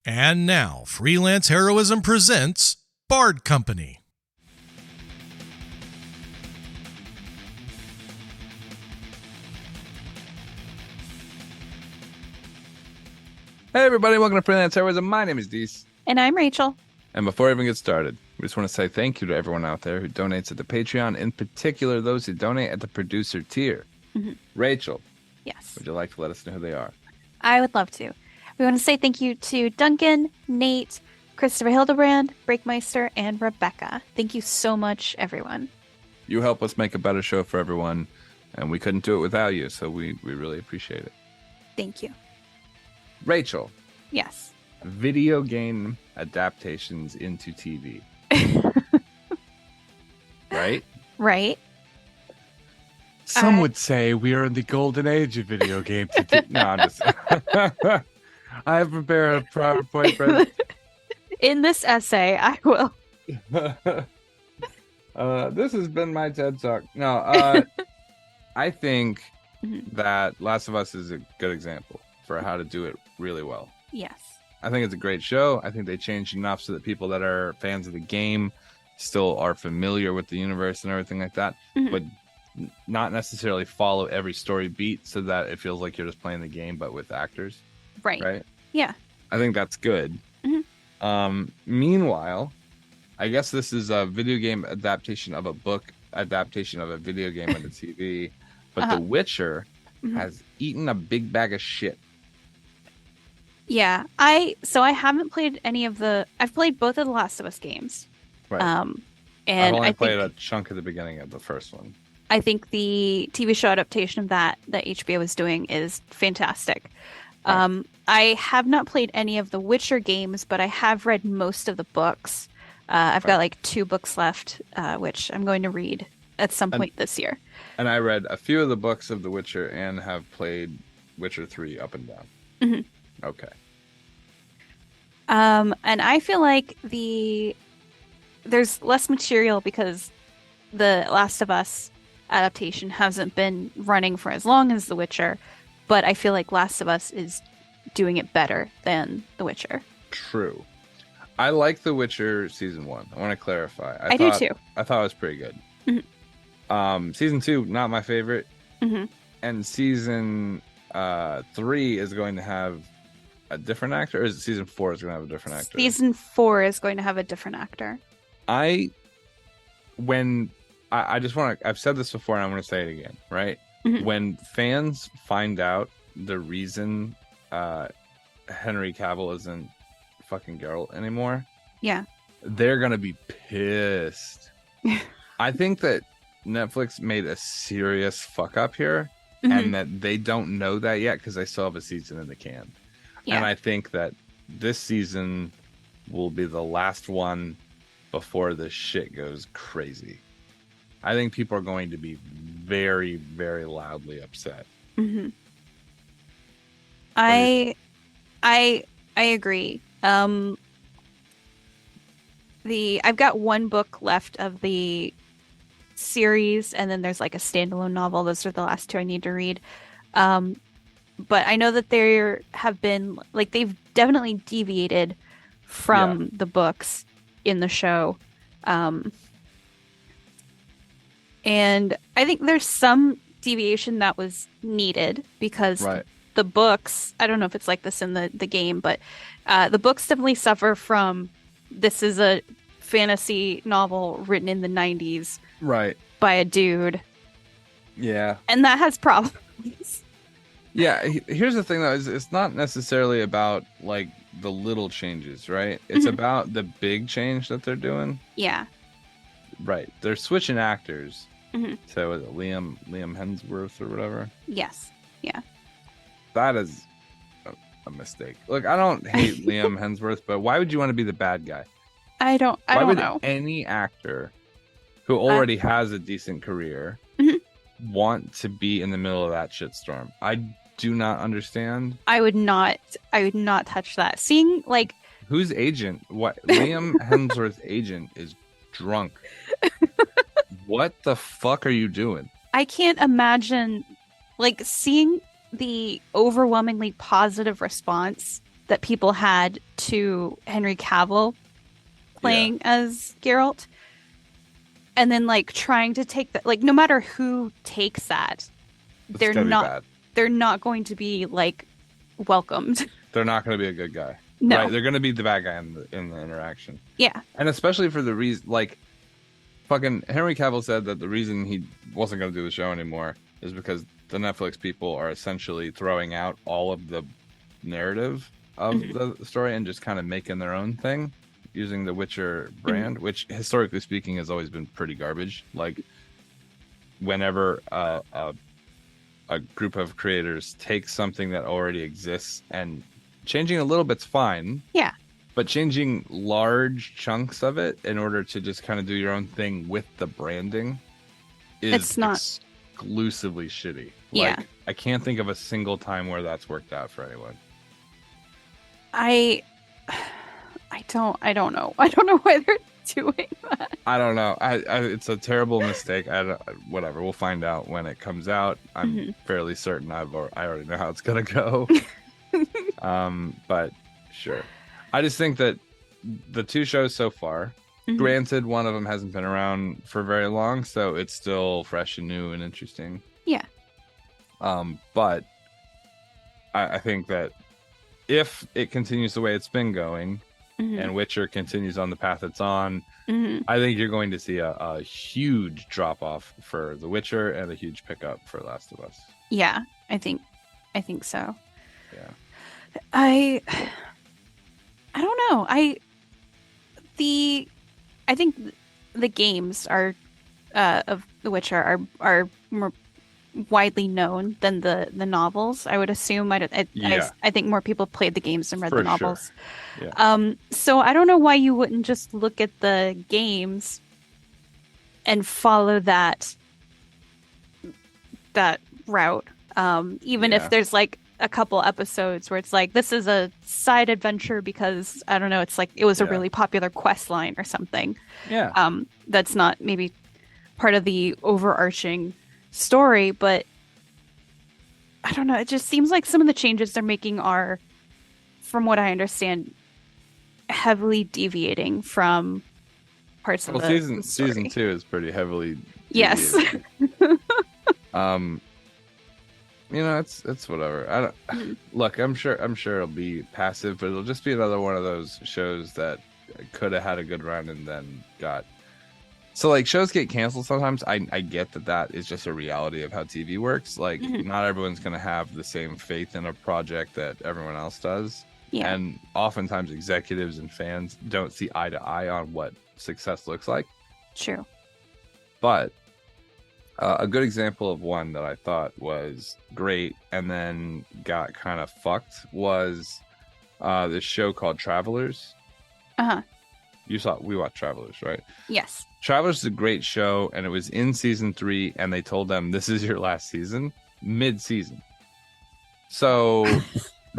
And now, Freelance Heroism presents Bard Company. Hey everybody, welcome to Freelance Heroism. My name is Dees. And I'm Rachel. And before we even get started, we just want to say thank you to everyone out there who donates at the Patreon, in particular those who donate at the producer tier. Mm-hmm. Rachel, yes, would you like to let us know who they are? I would love to. We want to say thank you to Duncan, Nate, Christopher Hildebrand, Breakmeister, and Rebecca. Thank you so much, everyone. You help us make a better show for everyone, and we couldn't do it without you, so we really appreciate it. Thank you. Rachel. Yes. Video game adaptations into TV. Right? Right. Some would say we are in the golden age of video games. No, I'm just... I have prepared a PowerPoint presentation. In this essay, I will. This has been my TED Talk. No, I think that Last of Us is a good example for how to do it really well. Yes. I think it's a great show. I think they changed enough so that people that are fans of the game still are familiar with the universe and everything like that, but not necessarily follow every story beat so that it feels like you're just playing the game, but with actors. Right. Yeah. I think that's good. Meanwhile, I guess this is a video game adaptation of a book, adaptation of a video game on the TV, but The Witcher has eaten a big bag of shit. Yeah. I haven't played any of I've played both of the Last of Us games. Right. And I've only played a chunk of the beginning of the first one. I think the TV show adaptation of that HBO is doing is fantastic. Right. I have not played any of the Witcher games, but I have read most of the books. I've got like 2 books left, which I'm going to read at some point this year. And I read a few of the books of The Witcher and have played Witcher 3 up and down. Okay. And I feel like there's less material because the Last of Us adaptation hasn't been running for as long as The Witcher, but I feel like Last of Us is doing it better than The Witcher. True. I like The Witcher season 1. I want to clarify. I do too. I thought it was pretty good. Season 2, not my favorite. And season 3 is going to have a different actor, or is it season 4 is going to have a different actor? Season 4 is going to have a different actor. I just want to, I've said this before and I'm going to say it again, right? When fans find out the reason Henry Cavill isn't fucking Geralt anymore, they're going to be pissed. I think that Netflix made a serious fuck up here and that they don't know that yet because they still have a season in the can. And I think that this season will be the last one before this shit goes crazy. I think people are going to be very, very loudly upset. I agree. I've got 1 book left of the series, and then there's like a standalone novel. Those are the last 2 I need to read. But I know that there have been, like, they've definitely deviated from the books in the show. And I think there's some deviation that was needed because the books, I don't know if it's like this in the game, but the books definitely suffer from, this is a fantasy novel written in the 90s by a dude. Yeah. And that has problems. Yeah, here's the thing though, is it's not necessarily about like the little changes, right? It's about the big change that they're doing. Yeah. Right. They're switching actors. So was it Liam Hemsworth or whatever? Yes. Yeah. That is a mistake. Look, I don't hate Liam Hemsworth, but why would you want to be the bad guy? I don't know. Why would any actor who already has a decent career want to be in the middle of that shitstorm? I do not understand. I would not touch that. Seeing like whose agent? What Liam Hemsworth's agent is drunk. What the fuck are you doing? I can't imagine like seeing the overwhelmingly positive response that people had to Henry Cavill playing as Geralt. And then like trying to take that, like no matter who takes that, they're not going to be like welcomed. They're not going to be a good guy. No, right? They're going to be the bad guy in the interaction. Yeah, and especially for the reason, like, fucking Henry Cavill said that the reason he wasn't going to do the show anymore is because the Netflix people are essentially throwing out all of the narrative of the story and just kind of making their own thing using the Witcher brand, which historically speaking has always been pretty garbage. Like, whenever a group of creators take something that already exists and changing a little bit's fine. Yeah. But changing large chunks of it in order to just kind of do your own thing with the branding is exclusively shitty. Yeah. Like, I can't think of a single time where that's worked out for anyone. I don't know. I don't know why they're doing that. I don't know. It's a terrible mistake. Whatever. We'll find out when it comes out. I'm fairly certain I already know how it's gonna go. But sure. I just think that the two shows so far, granted, one of them hasn't been around for very long, so it's still fresh and new and interesting. Yeah. But I think that if it continues the way it's been going, and Witcher continues on the path it's on, I think you're going to see a huge drop off for The Witcher and a huge pickup for Last of Us. Yeah, I think so. Yeah. I don't know. I think the games are of The Witcher are more widely known than the novels. I would assume. I think more people played the games than read the novels. Sure. Yeah. So I don't know why you wouldn't just look at the games and follow that route. Even if there's like a couple episodes where it's like, this is a side adventure because I don't know, it's like it was a really popular quest line or something. Yeah. That's not maybe part of the overarching story, but I don't know, it just seems like some of the changes they're making are, from what I understand, heavily deviating from parts of the story. Season 2 is pretty heavily deviating. Yes. You know, it's whatever. Look, I'm sure it'll be passive, but it'll just be another one of those shows that could have had a good run and then got. So, like, shows get canceled sometimes. I get that is just a reality of how TV works. Like, not everyone's going to have the same faith in a project that everyone else does. Yeah. And oftentimes executives and fans don't see eye to eye on what success looks like. True. But a good example of one that I thought was great and then got kind of fucked was this show called Travelers. We watched Travelers, right? Yes. Travelers is a great show, and it was in season 3, and they told them this is your last season mid-season. So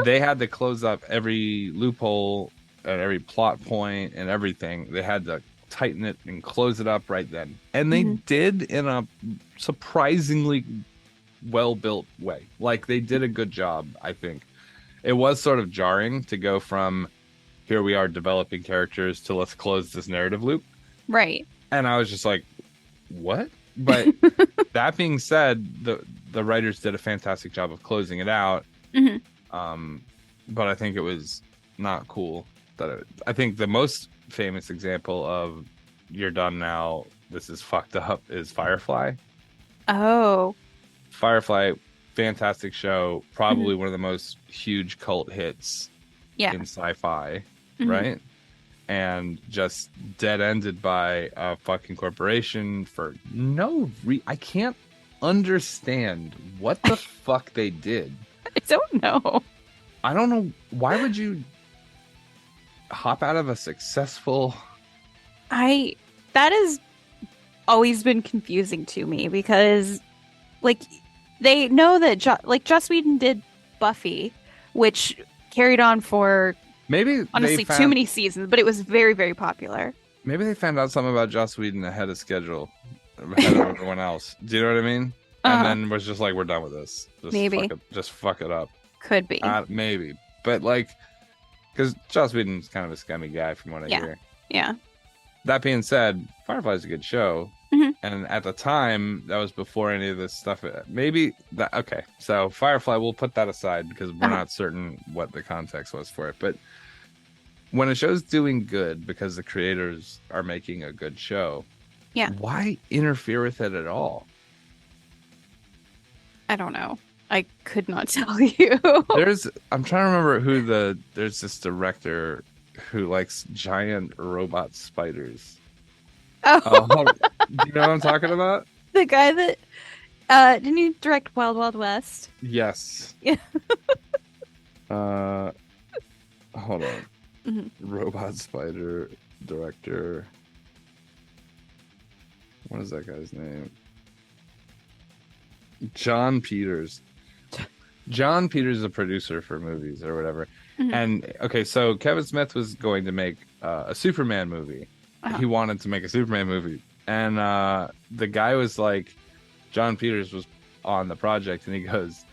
they had to close up every loophole and every plot point and everything. They had to tighten it and close it up right then. And they did in a surprisingly well-built way. Like, they did a good job, I think. It was sort of jarring to go from here we are developing characters to let's close this narrative loop. Right. And I was just like, what? But that being said, the writers did a fantastic job of closing it out. But I think it was not cool. I think the most famous example of you're done now, this is fucked up, is Firefly. Oh. Firefly, fantastic show. Probably one of the most huge cult hits in sci-fi, right? And just dead-ended by a fucking corporation for I can't understand what the fuck they did. I don't know. I don't know. Why would you hop out of a successful... That has always been confusing to me because, like, they know that Joss Whedon did Buffy, which carried on for honestly too many seasons, but it was very, very popular. Maybe they found out something about Joss Whedon ahead of schedule, ahead of everyone else. Do you know what I mean? And then was just like, we're done with this. Just fuck it up. Could be. Maybe. But, like, Because Joss Whedon's kind of a scummy guy from what I hear. Yeah. That being said, Firefly's a good show. Mm-hmm. And at the time, that was before any of this stuff. Maybe that, okay. So Firefly, we'll put that aside because we're not certain what the context was for it. But when a show's doing good because the creators are making a good show, why interfere with it at all? I don't know. I could not tell you. I'm trying to remember there's this director who likes giant robot spiders. Oh, do you know what I'm talking about? The guy that didn't he direct Wild Wild West? Yes. Yeah. Hold on. Mm-hmm. Robot spider director. What is that guy's name? John Peters. John Peters is a producer for movies or whatever. Mm-hmm. And okay, so Kevin Smith was going to make a Superman movie. He wanted to make a Superman movie. And the guy was like, John Peters was on the project, and he goes,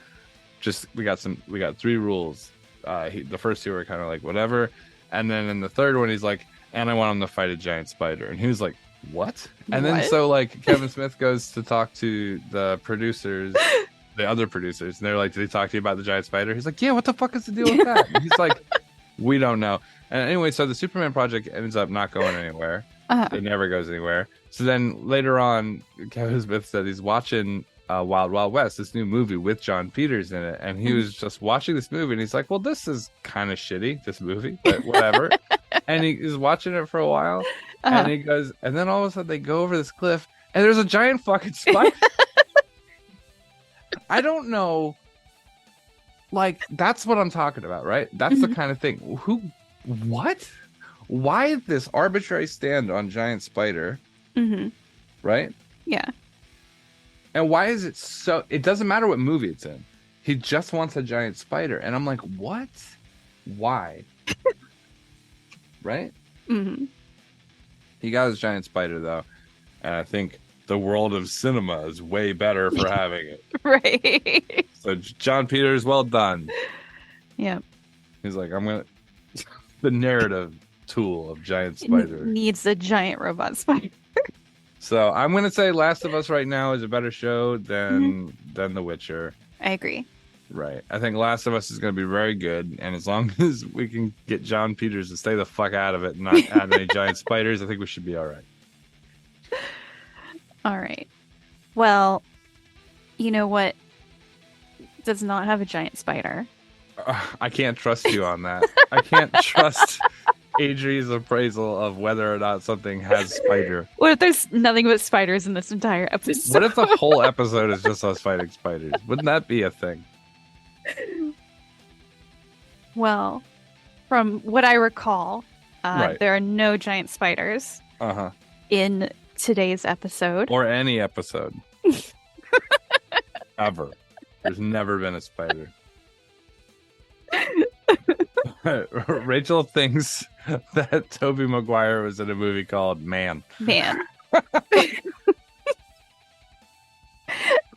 we got 3 rules. The first 2 were kind of like whatever. And then in the third one, he's like, and I want him to fight a giant spider. And he was like, what? And then so like Kevin Smith goes to talk to the producers, the other producers, and they're like, did he talk to you about the giant spider? He's like, yeah, what the fuck is the deal with that? And he's like, we don't know. And anyway, so the Superman project ends up not going anywhere. It never goes anywhere. So then later on, Kevin Smith said he's watching Wild Wild West, this new movie with John Peters in it. And he was just watching this movie, and he's like, well, this is kind of shitty, this movie, but whatever. And he is watching it for a while. And he goes, and then all of a sudden they go over this cliff, and there's a giant fucking spider. I don't know. Like, that's what I'm talking about, right? That's the kind of thing. What? Why this arbitrary stand on giant spider? Mm-hmm. Right? Yeah. And why is it so? It doesn't matter what movie it's in. He just wants a giant spider. And I'm like, what? Why? Right? Mm-hmm. He got his giant spider, though. And I think the world of cinema is way better for having it. Right. So, John Peters, well done. Yeah. He's like, I'm going to... the narrative tool of giant spider. Needs a giant robot spider. So, I'm going to say Last of Us right now is a better show than The Witcher. I agree. Right. I think Last of Us is going to be very good. And as long as we can get John Peters to stay the fuck out of it and not add any giant spiders, I think we should be all right. All right. Well, you know what does not have a giant spider? I can't trust you on that. I can't trust Adri's appraisal of whether or not something has spider. What if there's nothing but spiders in this entire episode? What if the whole episode is just us fighting spiders? Wouldn't that be a thing? Well, from what I recall, right. There are no giant spiders in today's episode. Or any episode. Ever. There's never been a spider. Rachel thinks that Tobey Maguire was in a movie called Man.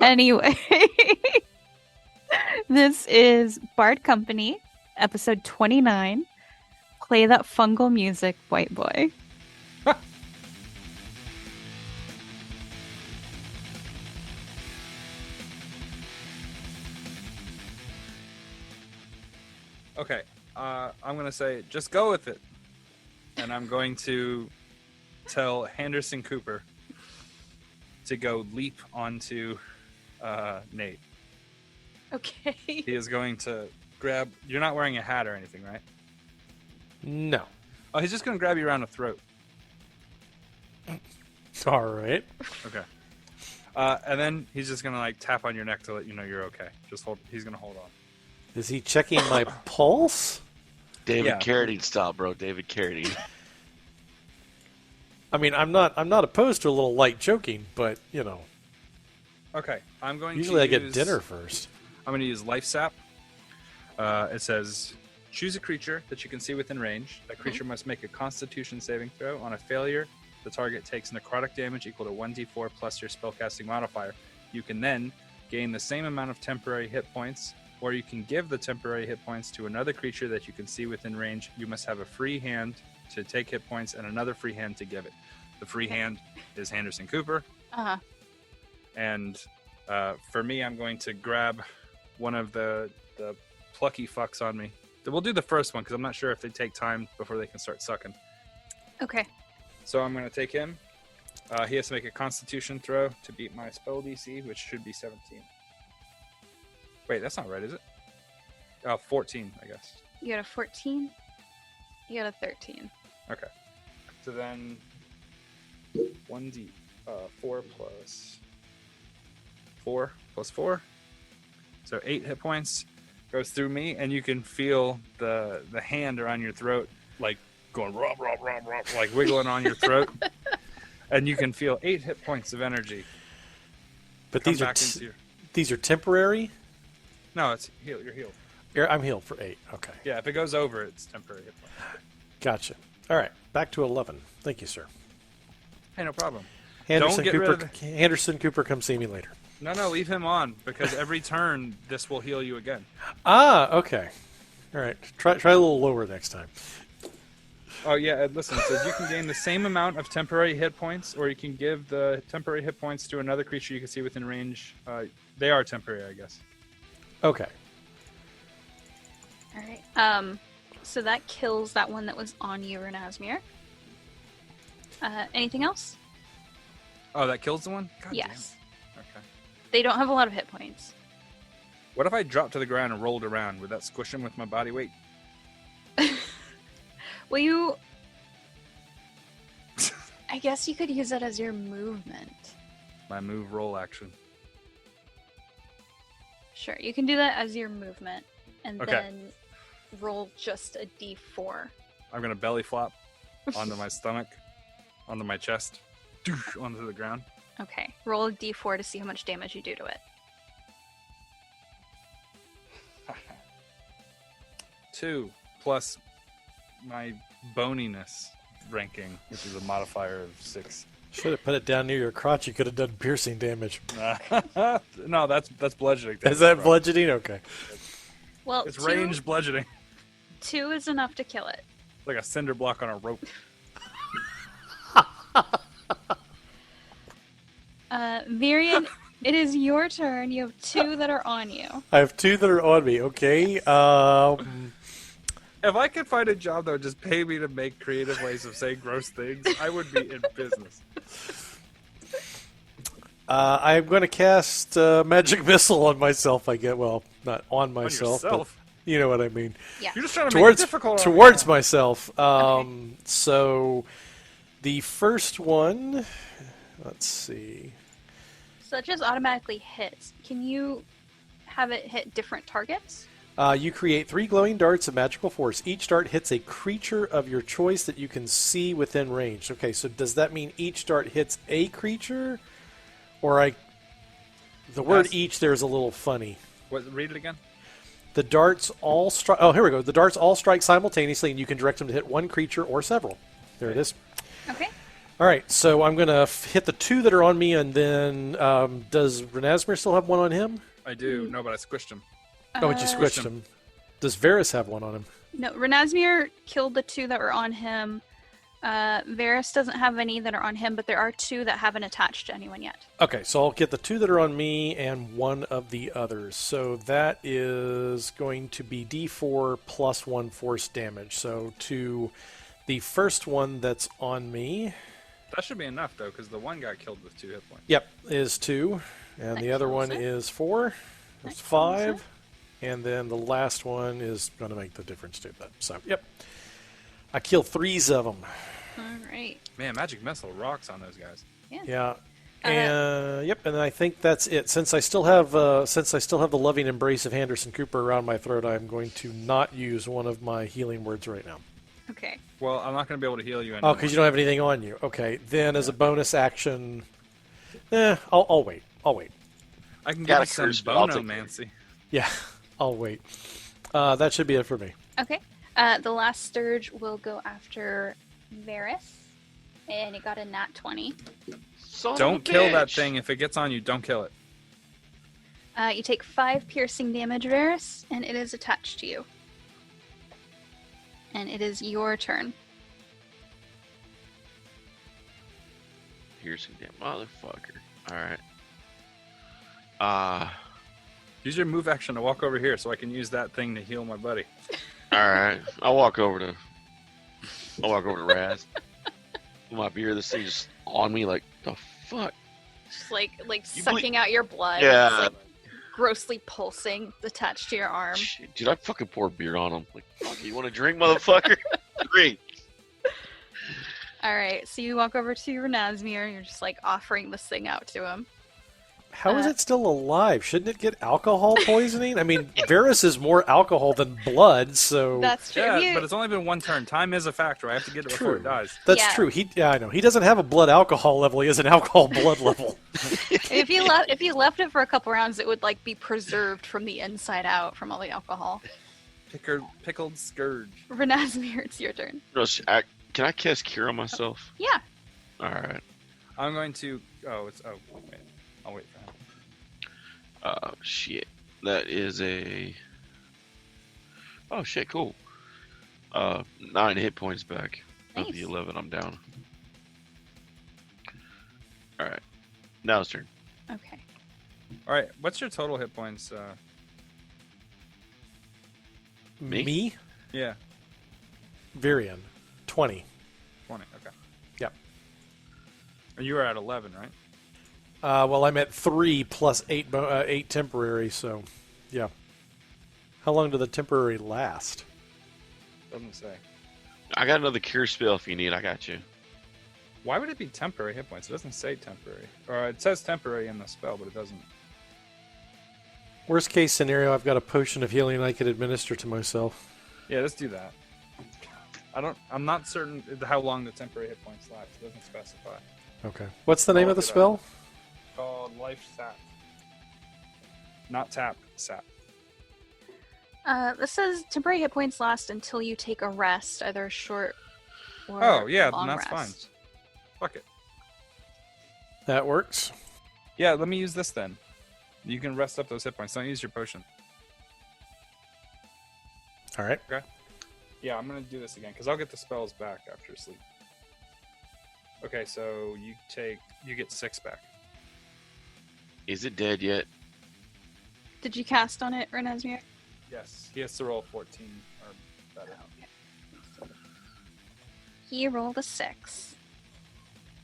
Anyway, this is Bard Company, episode 29. Play that fungal music, white boy. Okay, I'm going to say, just go with it. And I'm going to tell Henderson Cooper to go leap onto Nate. Okay. He is going to grab... You're not wearing a hat or anything, right? No. Oh, he's just going to grab you around the throat. All right. Okay. And then he's just going to like tap on your neck to let you know you're okay. Just hold. He's going to hold on. Is he checking my pulse? David Carradine style, bro. David Carradine. I mean, I'm not opposed to a little light choking, but you know. Okay, I'm going. Usually, I get dinner first. I'm going to use Life Sap. It says, choose a creature that you can see within range. That creature must make a Constitution saving throw. On a failure, the target takes necrotic damage equal to 1d4 plus your spellcasting modifier. You can then gain the same amount of temporary hit points or you can give the temporary hit points to another creature that you can see within range. You must have a free hand to take hit points and another free hand to give it. The free hand is Henderson Cooper. Uh-huh. And for me, I'm going to grab one of the plucky fucks on me. We'll do the first one because I'm not sure if they take time before they can start sucking. Okay. So I'm going to take him. He has to make a Constitution throw to beat my spell DC, which should be 17. Wait, that's not right, is it? 14, I guess. You got a 14? You got a 13. Okay. So then 1d 4 plus 4 plus 4. So 8 hit points goes through me, and you can feel the hand around your throat, like going rub, rub, rub, rub, like wiggling on your throat. And you can feel 8 hit points of energy. But these are temporary? No, it's heal. You're healed. I'm healed for 8. Okay. Yeah, if it goes over, it's temporary hit points. Gotcha. All right, back to 11. Thank you, sir. Hey, no problem. Henderson Cooper, come see me later. No, leave him on, because every turn, this will heal you again. Ah, okay. All right, try a little lower next time. Oh, yeah, listen, it says you can gain the same amount of temporary hit points, or you can give the temporary hit points to another creature you can see within range. They are temporary, I guess. Okay. All right. So that kills that one that was on you, Renasmir. Anything else? Oh, that kills the one? God yes. Damn. Okay. They don't have a lot of hit points. What if I dropped to the ground and rolled around? Would that squish him with my body weight? Well, you... I guess you could use that as your movement. My move roll action. Sure, you can do that as your movement. And Okay. then roll just a d4. I'm going to belly flop onto my stomach, onto my chest, onto the ground. Okay, roll a d4 to see how much damage you do to it. 2 plus my boniness ranking, which is a modifier of 6. Should have put it down near your crotch. You could have done piercing damage. No, that's bludgeoning. Is that bludgeoning? Okay. Well, It's ranged bludgeoning. 2 is enough to kill it. Like a cinder block on a rope. Virian, it is your turn. You have 2 that are on you. I have 2 that are on me. Okay. If I could find a job that would just pay me to make creative ways of saying gross things, I would be in business. I'm going to cast Magic Missile on myself. I get not on myself, but you know what I mean. Yeah. You're just trying to make it difficult towards myself. Okay. So the first one, let's see. So it just automatically hits. Can you have it hit different targets? You create 3 glowing darts of magical force. Each dart hits a creature of your choice that you can see within range. Okay, so does that mean each dart hits a creature? Or the word each there is a little funny. Read it again. The darts all strike... Oh, here we go. The darts all strike simultaneously, and you can direct them to hit one creature or several. There it is. Okay. All right, so I'm going to hit the 2 that are on me, and then does Renasmir still have one on him? I do. No, but I squished him. Oh, and you squished him. Does Varys have one on him? No, Renasmir killed the 2 that were on him. Varys doesn't have any that are on him, but there are 2 that haven't attached to anyone yet. Okay, so I'll get the 2 that are on me and one of the others. So that is going to be D4 plus 1 force damage. So to the first one that's on me... That should be enough, though, because the one got killed with 2 hit points. Yep, is 2. And the other one is 4. That's 5. And then the last one is going to make the difference too. So, yep. I killed 3 of them. All right. Man, Magic Missile rocks on those guys. Yeah. And yep, and then I think that's it. Since I still have the loving embrace of Henderson Cooper around my throat, I'm going to not use one of my healing words right now. Okay. Well, I'm not going to be able to heal you anymore. Oh, because you don't have anything on you. Okay. Then as a bonus action, I'll wait. I can get some bonomancy. Yeah, I'll wait. That should be it for me. Okay. The last Sturge will go after Varys, and it got a nat 20. Don't kill that thing. If it gets on you, don't kill it. You take 5 piercing damage, Varys, and it is attached to you. And it is your turn. Piercing damn motherfucker. Alright. Use your move action to walk over here so I can use that thing to heal my buddy. Alright. I'll walk over to Raz. You might be here, this thing just on me like, the fuck? Just like sucking out your blood. Yeah. It's like grossly pulsing attached to your arm. Shit, dude, I fucking pour beer on him. Like, fuck, you want a drink, motherfucker? Drink. Alright, so you walk over to Renasmir and you're just like offering this thing out to him. How is it still alive? Shouldn't it get alcohol poisoning? I mean, Varys is more alcohol than blood, so... That's true. Yeah, but it's only been one turn. Time is a factor. I have to get it before it dies. That's Yeah. true. I know. He doesn't have a blood alcohol level. He has an alcohol blood level. If you left it for a couple rounds, it would like be preserved from the inside out from all the alcohol. Pickled scourge. Renasmir, it's your turn. No, can I cast Cure on myself? Yeah. Alright. I'm going to... wait. I'll wait for him. Shit. That is a... Oh, shit, cool. 9 hit points back. Of the Nice. 11 I'm down. Alright. Now it's turn. Okay. All right. What's your total hit points? Me? Yeah. Varian. 20. 20. Okay. Yep. And you were at 11, right? Well, I'm at 3 plus 8, 8 temporary, so yeah. How long do the temporary last? Doesn't say. I got another Cure spell if you need. I got you. Why would it be temporary hit points? It doesn't say temporary. Or it says temporary in the spell, but it doesn't. Worst case scenario, I've got a potion of healing I could administer to myself. Yeah, let's do that. I'm not certain how long the temporary hit points last. It doesn't specify. Okay. What's the name of the spell? Called Life Sap. Not tap, sap. This says temporary hit points last until you take a rest, either a short or Oh, yeah, long then that's rest. fine. Fuck it. That works. Yeah, let me use this then. You can rest up those hit points. Don't use your potion. All right. Yeah, I'm gonna do this again because I'll get the spells back after sleep. Okay, so you get 6 back. Is it dead yet? Did you cast on it, Renasmir? Yes, he has to roll 14 or better. He rolled a 6.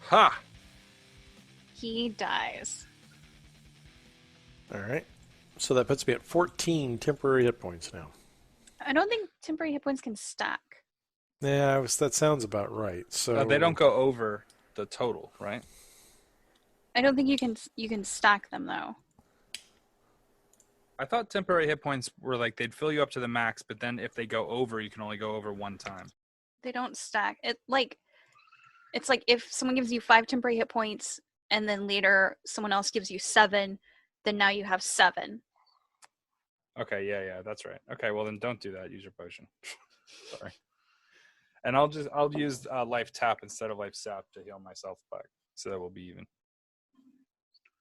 Ha! He dies. All right. So that puts me at 14 temporary hit points now. I don't think temporary hit points can stack. Yeah, that sounds about right. So They don't go over the total, right? I don't think you can stack them though. I thought temporary hit points were like they'd fill you up to the max, but then if they go over, you can only go over one time. They don't stack. It's like if someone gives you 5 temporary hit points and then later someone else gives you 7, then now you have 7. Okay, yeah, that's right. Okay, well then don't do that. Use your potion. Sorry. And I'll use life tap instead of life sap to heal myself back, so that we'll be even.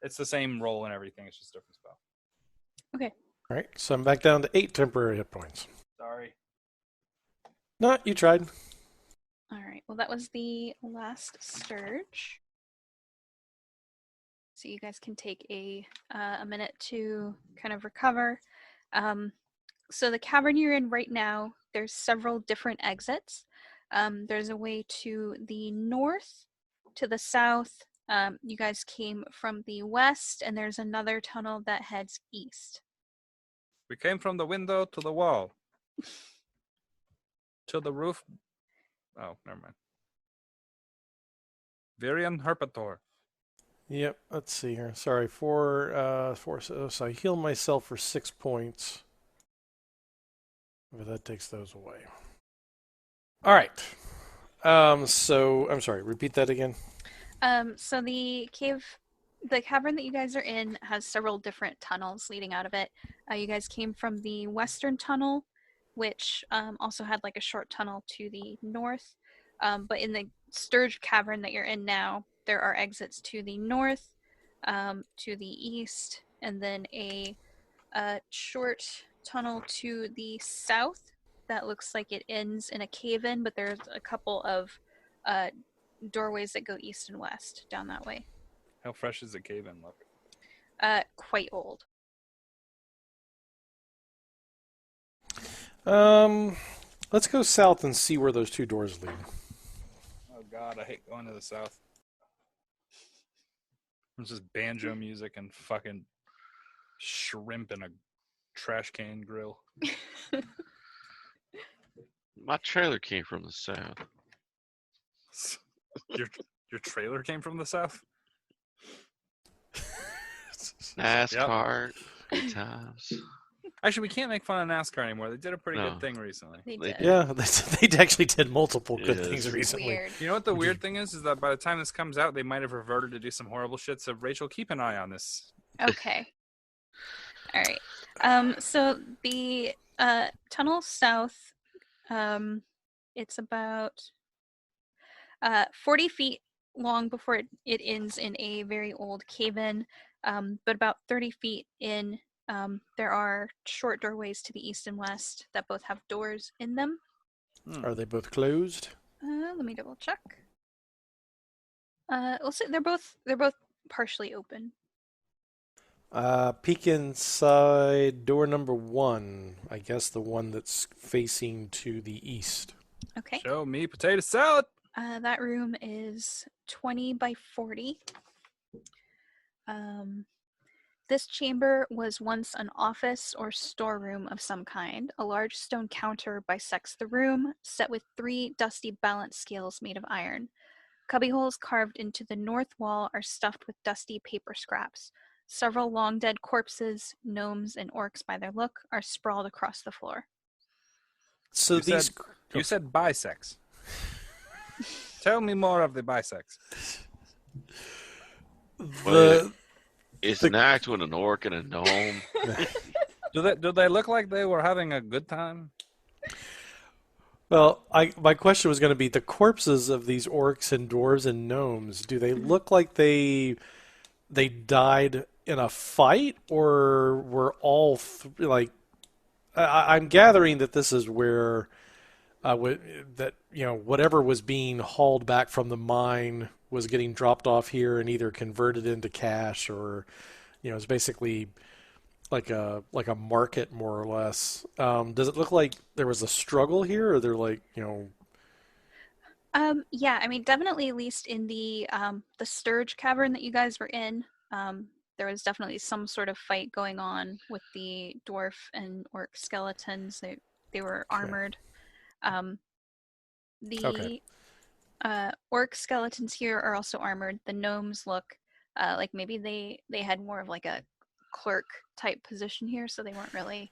It's the same roll and everything. It's just a different spell. Okay. All right. So I'm back down to 8 temporary hit points. Sorry. No, you tried. All right. Well, that was the last Sturge. So you guys can take a minute to kind of recover. So the cavern you're in right now, there's several different exits. There's a way to the north, to the south. You guys came from the west, and there's another tunnel that heads east. We came from the window to the wall. To the roof. Oh, never mind. Virian Herpator. Yep. Let's see here. Sorry. So I heal myself for 6 points. But that takes those away. All right. So I'm sorry. Repeat that again. So the cavern that you guys are in has several different tunnels leading out of it. You guys came from the western tunnel, which also had like a short tunnel to the north. But in the Sturge cavern that you're in now, there are exits to the north, to the east, and then a short tunnel to the south that looks like it ends in a cave-in, but there's a couple of doorways that go east and west down that way. How fresh is the cave-in look? Quite old. Let's go south and see where those two doors lead. Oh god, I hate going to the south. It's just banjo music and fucking shrimp in a trash can grill. My trailer came from the south. Your trailer came from the south? NASCAR, good times. Actually, we can't make fun of NASCAR anymore. They did a pretty good thing recently. They did. Yeah, they actually did multiple good things It's recently. weird. You know what the weird thing is that by the time this comes out, they might have reverted to do some horrible shit. So Rachel, keep an eye on this. Okay. All right. So the tunnel south, it's about 40 feet long before it ends in a very old cave-in, but about 30 feet in, there are short doorways to the east and west that both have doors in them. Are they both closed? Let me double check. We'll say they're both partially open. Peek inside door number 1. I guess the one that's facing to the east. Okay. Show me potato salad. That room is 20 by 40. This chamber was once an office or storeroom of some kind. A large stone counter bisects the room, set with 3 dusty balance scales made of iron. Cubbyholes carved into the north wall are stuffed with dusty paper scraps. Several long dead corpses, gnomes, and orcs by their look, are sprawled across the floor. So You said bisex. Tell me more of the bisex. It's an act with an orc and a gnome. Do they look like they were having a good time? Well, my question was going to be the corpses of these orcs and dwarves and gnomes. Do they look like they died in a fight, or were all I'm gathering that this is where whatever was being hauled back from the mine was getting dropped off here and either converted into cash, or it's basically like a market, more or less. Does it look like there was a struggle here, or they're Yeah, I mean, definitely, at least in the Sturge cavern that you guys were in, there was definitely some sort of fight going on with the dwarf and orc skeletons. They were armored. The orc skeletons here are also armored. The gnomes look like maybe they had more of like a clerk type position here, so they weren't really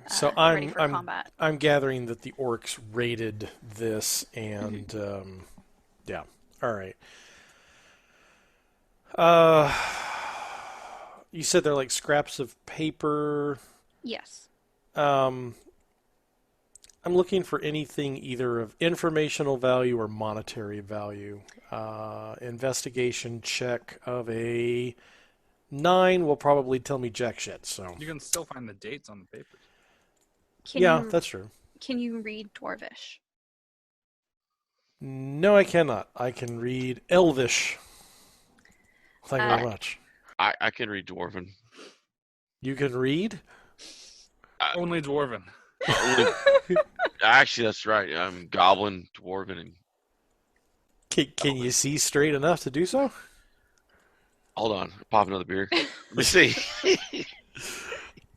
So ready for combat. I'm gathering that the orcs raided this, and yeah, all right. You said they're like scraps of paper. Yes. I'm looking for anything either of informational value or monetary value. Investigation check of a 9 will probably tell me jack shit. So you can still find the dates on the papers. That's true. Can you read Dwarvish? No, I cannot. I can read Elvish. Thank you very much. I can read Dwarven. You can read? Only Dwarven. Actually, that's right. I'm Goblin, Dwarven, and... Can you see straight enough to do so? Hold on. Pop another beer. Let me see.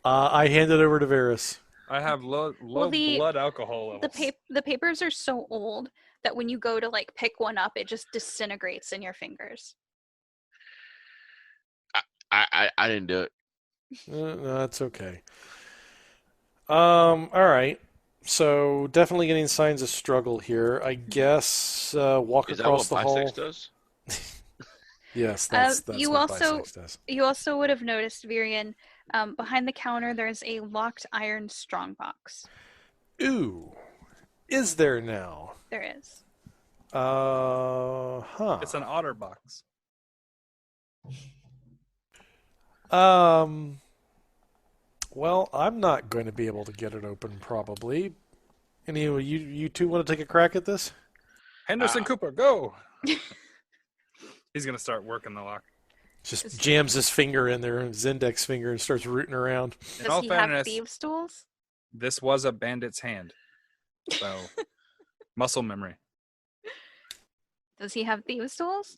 I hand it over to Varys. I have low blood alcohol levels. The papers are so old that when you go to like pick one up, it just disintegrates in your fingers. I didn't do it. No, that's okay. All right. So definitely getting signs of struggle here. I guess walk across the hall. Is that what Bisex does? Yes, that's you what also Bisex does. You also would have noticed, Virion, behind the counter there's a locked iron strongbox. Ooh, is there now? There is. Huh. It's an otter box. Well, I'm not going to be able to get it open, probably. Anyway, you two want to take a crack at this? Henderson Cooper, go! He's gonna start working the lock. Just jams his finger in there, his index finger, and starts rooting around. In Does all he fairness, have thieves' tools? this was a bandit's hand, so muscle memory. Does he have thieves' tools?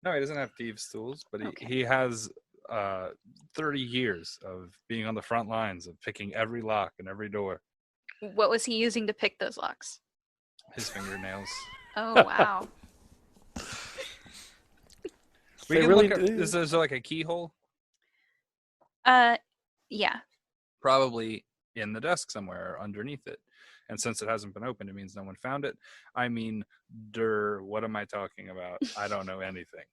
No, he doesn't have thieves' tools, but Okay. he has 30 years of being on the front lines of picking every lock and every door. What was he using to pick those locks? His fingernails. Oh, wow. We They can really look at, do. is there like a keyhole? Yeah. Probably in the desk somewhere or underneath it. And since it hasn't been opened, it means no one found it. I mean, what am I talking about? I don't know anything.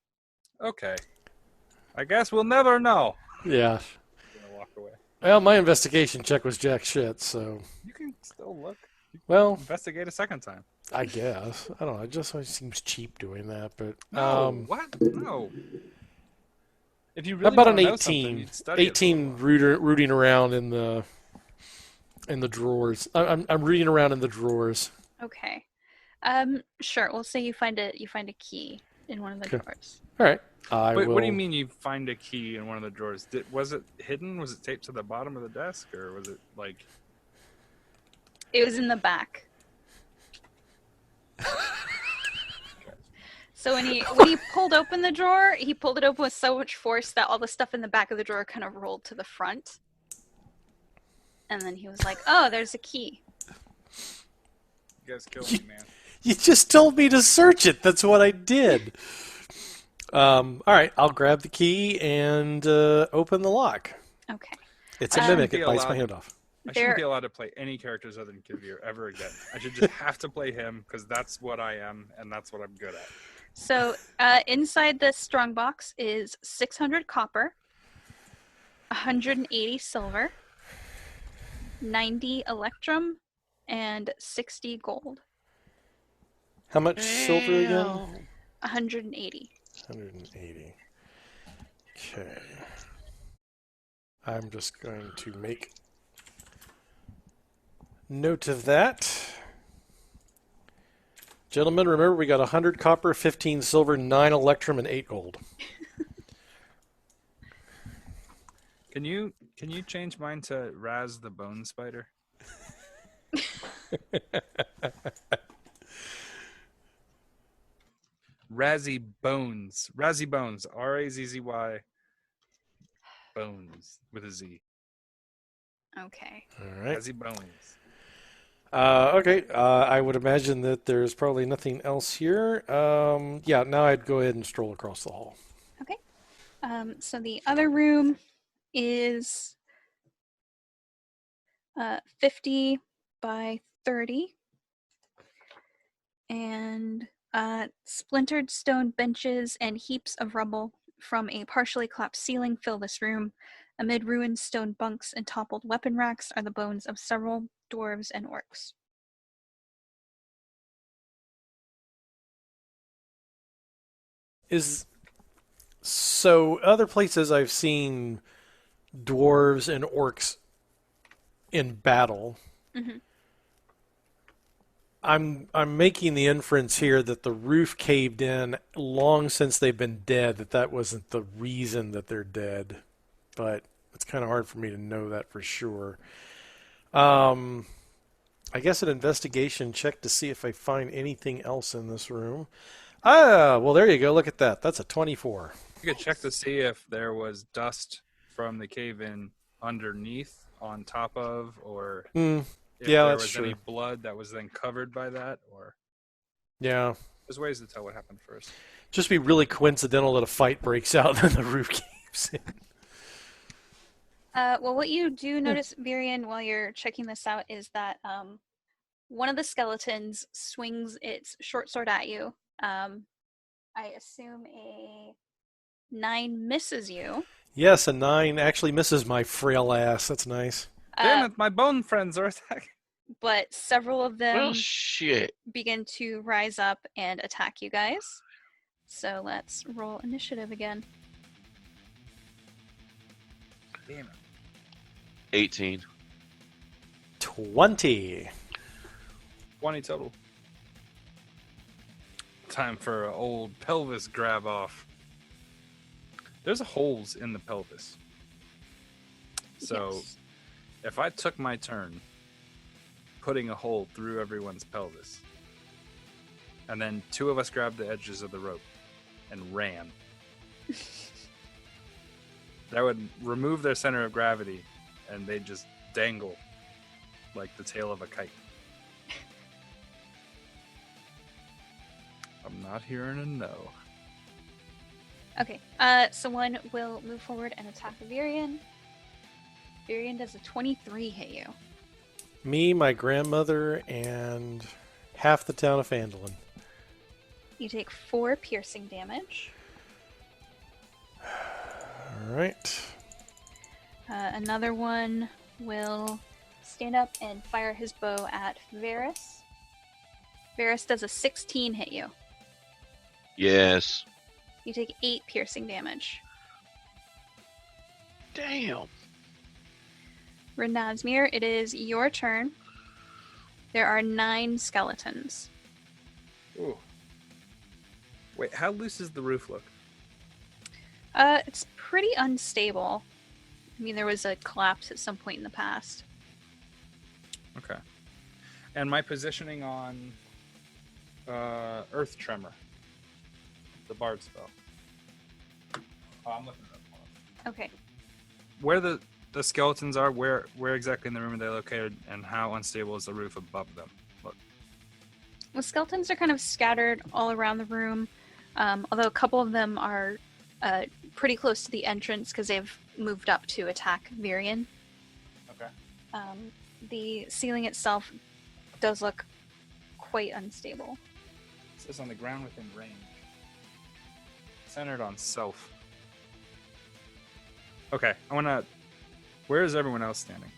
Okay. I guess we'll never know. Yeah. I'm gonna walk away. Well, my investigation check was jack shit, so... You can still look. Well, Investigate a second time. I guess. I don't know. It just always seems cheap doing that, but... No, what? No. If you How really about want an to know something, 18? you'd study it for a 18 while. rooting around in the drawers. I'm rooting around in the drawers. Okay. Sure. We'll say you find a key in one of the Okay. drawers. All right. I Wait, will... what do you mean you find a key in one of the drawers? Was it hidden? Was it taped to the bottom of the desk? Or was it like... It was in the back. So when he pulled open the drawer, he pulled it open with so much force that all the stuff in the back of the drawer kind of rolled to the front. And then he was like, "Oh, there's a key." You guys killed me, man. You just told me to search it. That's what I did. All right. I'll grab the key and open the lock. Okay. It's a I mimic. shouldn't It be bites my allowed- hand off. I shouldn't be allowed to play any characters other than Kivir ever again. I should just have to play him because that's what I am and that's what I'm good at. So inside this strong box is 600 copper, 180 silver, 90 electrum, and 60 gold. How much silver again? 180. 180. Okay. I'm just going to make note of that. Gentlemen, remember we got 100 copper, 15 silver, 9 electrum, and 8 gold. Can you change mine to Raz the Bone Spider? Razzy Bones. Razzy Bones. Razzy Bones with a Z. Okay. All right. Razzy Bones. Okay. I would imagine that there's probably nothing else here. Yeah, now I'd go ahead and stroll across the hall. Okay. So the other room is 50 by 30. And splintered stone benches and heaps of rubble from a partially collapsed ceiling fill this room. Amid ruined stone bunks and toppled weapon racks are the bones of several dwarves and orcs. So other places I've seen dwarves and orcs in battle. Mm-hmm. I'm making the inference here that the roof caved in long since they've been dead, that wasn't the reason that they're dead. But it's kind of hard for me to know that for sure. I guess an investigation check to see if I find anything else in this room. Ah, well, there you go. Look at that. That's a 24. You could check to see if there was dust from the cave-in underneath, on top of, or if yeah, there that's was true. any blood that was then covered by that, or Yeah. there's ways to tell what happened first. Just be really coincidental that a fight breaks out and the roof caves in. Well, what you do notice, Virian, while you're checking this out, is that one of the skeletons swings its short sword at you. I assume a 9 misses you. Yes, a 9 actually misses my frail ass. That's nice. Damn it, my bone friends are attacking. But several of them Well, shit. begin to rise up and attack you guys. So let's roll initiative again. Damn it. 18. 20. 20 total. Time for an old pelvis grab off. There's holes in the pelvis. So Yes. if I took my turn putting a hole through everyone's pelvis, and then two of us grabbed the edges of the rope and ran, that would remove their center of gravity and they'd just dangle like the tail of a kite. I'm not hearing a no. Okay, someone will move forward and attack Virian. Virian does a 23 hit you. Me, my grandmother, and half the town of Phandalin. You take 4 piercing damage. All right. Another one will stand up and fire his bow at Varys. Varys does a 16 hit you. Yes. You take 8 piercing damage. Damn. Renazmir, it is your turn. There are 9 skeletons. Ooh. Wait, how loose does the roof look? It's pretty unstable. I mean, there was a collapse at some point in the past. Okay. And my positioning on Earth Tremor, the Bard spell. Oh, I'm looking at that. Okay. Where the skeletons are, where exactly in the room are they located, and how unstable is the roof above them? Look. The skeletons are kind of scattered all around the room, although a couple of them are pretty close to the entrance because they've moved up to attack Virian. Okay. The ceiling itself does look quite unstable. It says on the ground within range. Centered on self. Okay, I wanna. Where is everyone else standing?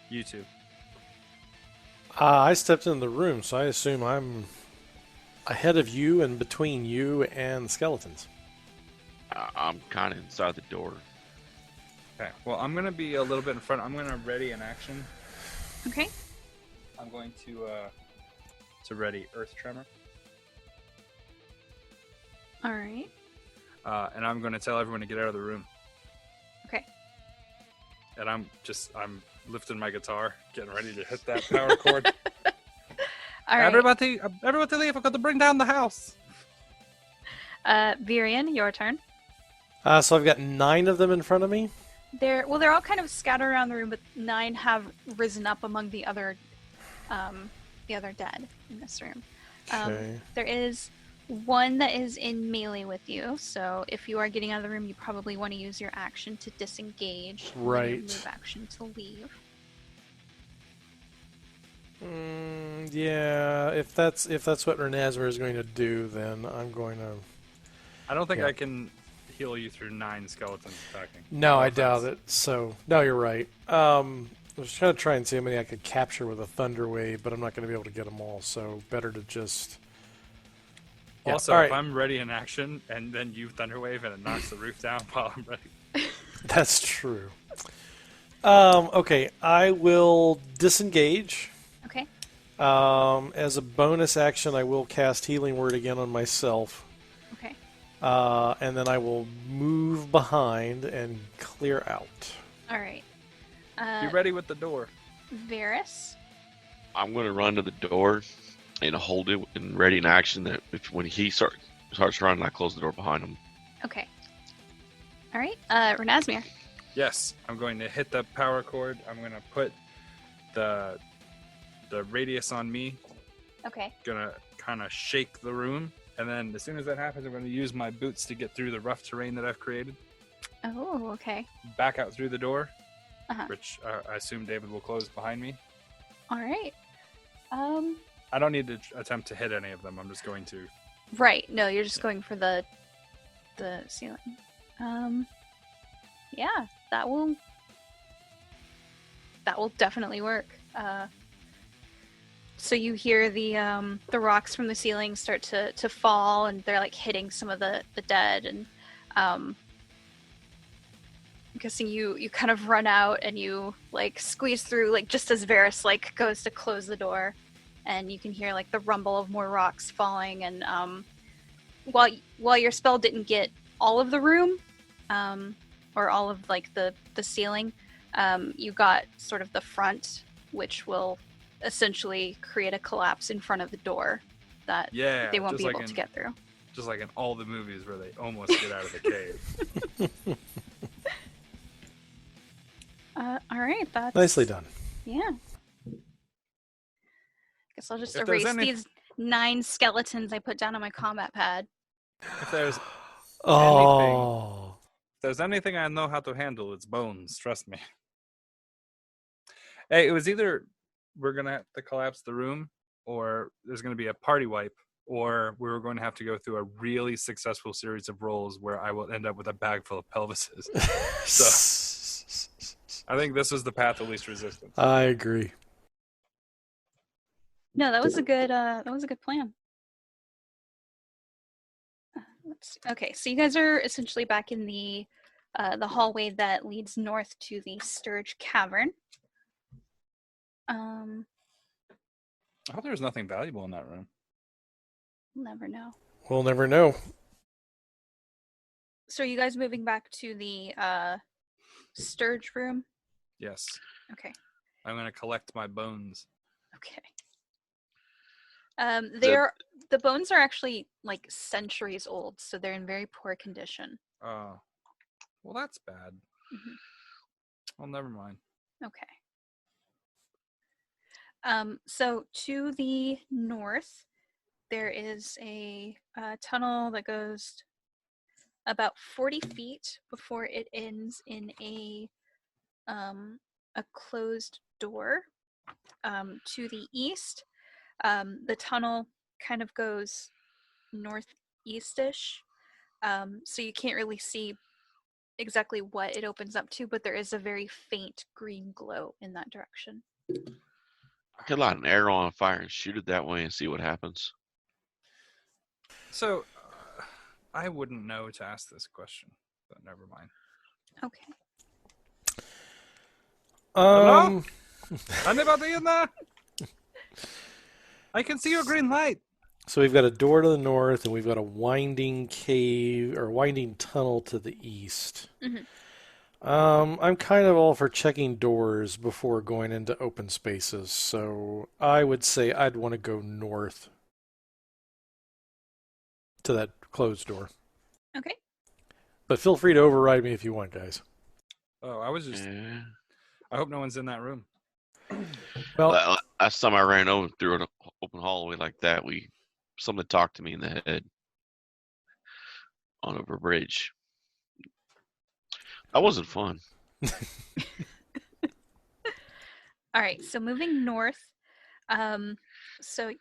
You two. I stepped into the room, so I assume I'm ahead of you and between you and the skeletons. I'm kind of inside the door. Okay. Well, I'm gonna be a little bit in front. I'm gonna ready an action. Okay. I'm going to ready Earth Tremor. All right. And I'm going to tell everyone to get out of the room. Okay. And I'm lifting my guitar, getting ready to hit that power chord. All right. Everybody leave! I've got to bring down the house. Virian, your turn. So I've got 9 of them in front of me. They're all kind of scattered around the room, but 9 have risen up among the other dead in this room. Okay. There is one that is in melee with you, so if you are getting out of the room, you probably want to use your action to disengage. And then your Right. move action to leave. Yeah, if that's what Renazmir is going to do, then I'm going to. I don't think Yeah. I can heal you through 9 skeletons attacking. No, I offense. doubt it. So no, you're right. I was trying to try and see how many I could capture with a thunder wave, but I'm not going to be able to get them all. So better to just. Yeah, Also, all if right. I'm ready in action and then you thunderwave and it knocks the roof down while I'm ready. That's true. Okay, I will disengage. Okay. As a bonus action, I will cast Healing Word again on myself. Okay. And then I will move behind and clear out. All right. Be ready with the door. Varys. I'm going to run to the door and hold it in ready in action that when he starts running, I close the door behind him. Okay. All right. Renazmir. Yes, I'm going to hit the power cord. I'm going to put the radius on me. Okay. Gonna kind of shake the room, and then as soon as that happens, I'm going to use my boots to get through the rough terrain that I've created. Oh, okay. Back out through the door, Uh-huh. which I assume David will close behind me. All right. I don't need to attempt to hit any of them. I'm just going to. Right. No, you're just going for the ceiling. Yeah, that will definitely work. So you hear the rocks from the ceiling start to fall, and they're like hitting some of the dead, and guessing you kind of run out and you like squeeze through, like just as Varys like goes to close the door, and you can hear like the rumble of more rocks falling. And while your spell didn't get all of the room, or all of like the ceiling, you got sort of the front, which will essentially create a collapse in front of the door that they won't be able to get through. Just like in all the movies where they almost get out of the cave. All right, that's Nicely done. Yeah. Guess I'll just erase these 9 skeletons I put down on my combat pad. If there's Oh. if there's anything I know how to handle, it's bones. Trust me. Hey, it was either we're gonna have to collapse the room, or there's gonna be a party wipe, or we were going to have to go through a really successful series of rolls where I will end up with a bag full of pelvises. So I think this was the path of least resistance. I agree. No, that was a good plan. Let's see. Okay, so you guys are essentially back in the hallway that leads north to the Sturge Cavern. I hope there's nothing valuable in that room. We'll never know. We'll never know. So are you guys moving back to the Sturge room? Yes. Okay. I'm going to collect my bones. Okay. The bones are actually like centuries old, so they're in very poor condition. Oh. Well, that's bad. Mm-hmm. Well, never mind. Okay. So to the north, there is a tunnel that goes about 40 feet before it ends in a closed door. To the east, the tunnel kind of goes northeastish, so you can't really see exactly what it opens up to, but there is a very faint green glow in that direction. I could light an arrow on fire and shoot it that way and see what happens. So, I wouldn't know to ask this question, but never mind. Okay. Hello? Anybody in there? I can see your green light. So we've got a door to the north, and we've got a winding cave or winding tunnel to the east. Mm-hmm. I'm kind of all for checking doors before going into open spaces, so I would say I'd want to go north to that closed door. Okay. But feel free to override me if you want, guys. Oh, I was just... Yeah. I hope no one's in that room. Well, last time I ran over through an open hallway like that, somebody talked to me in the head on over a bridge. That wasn't fun. All right, so moving north, so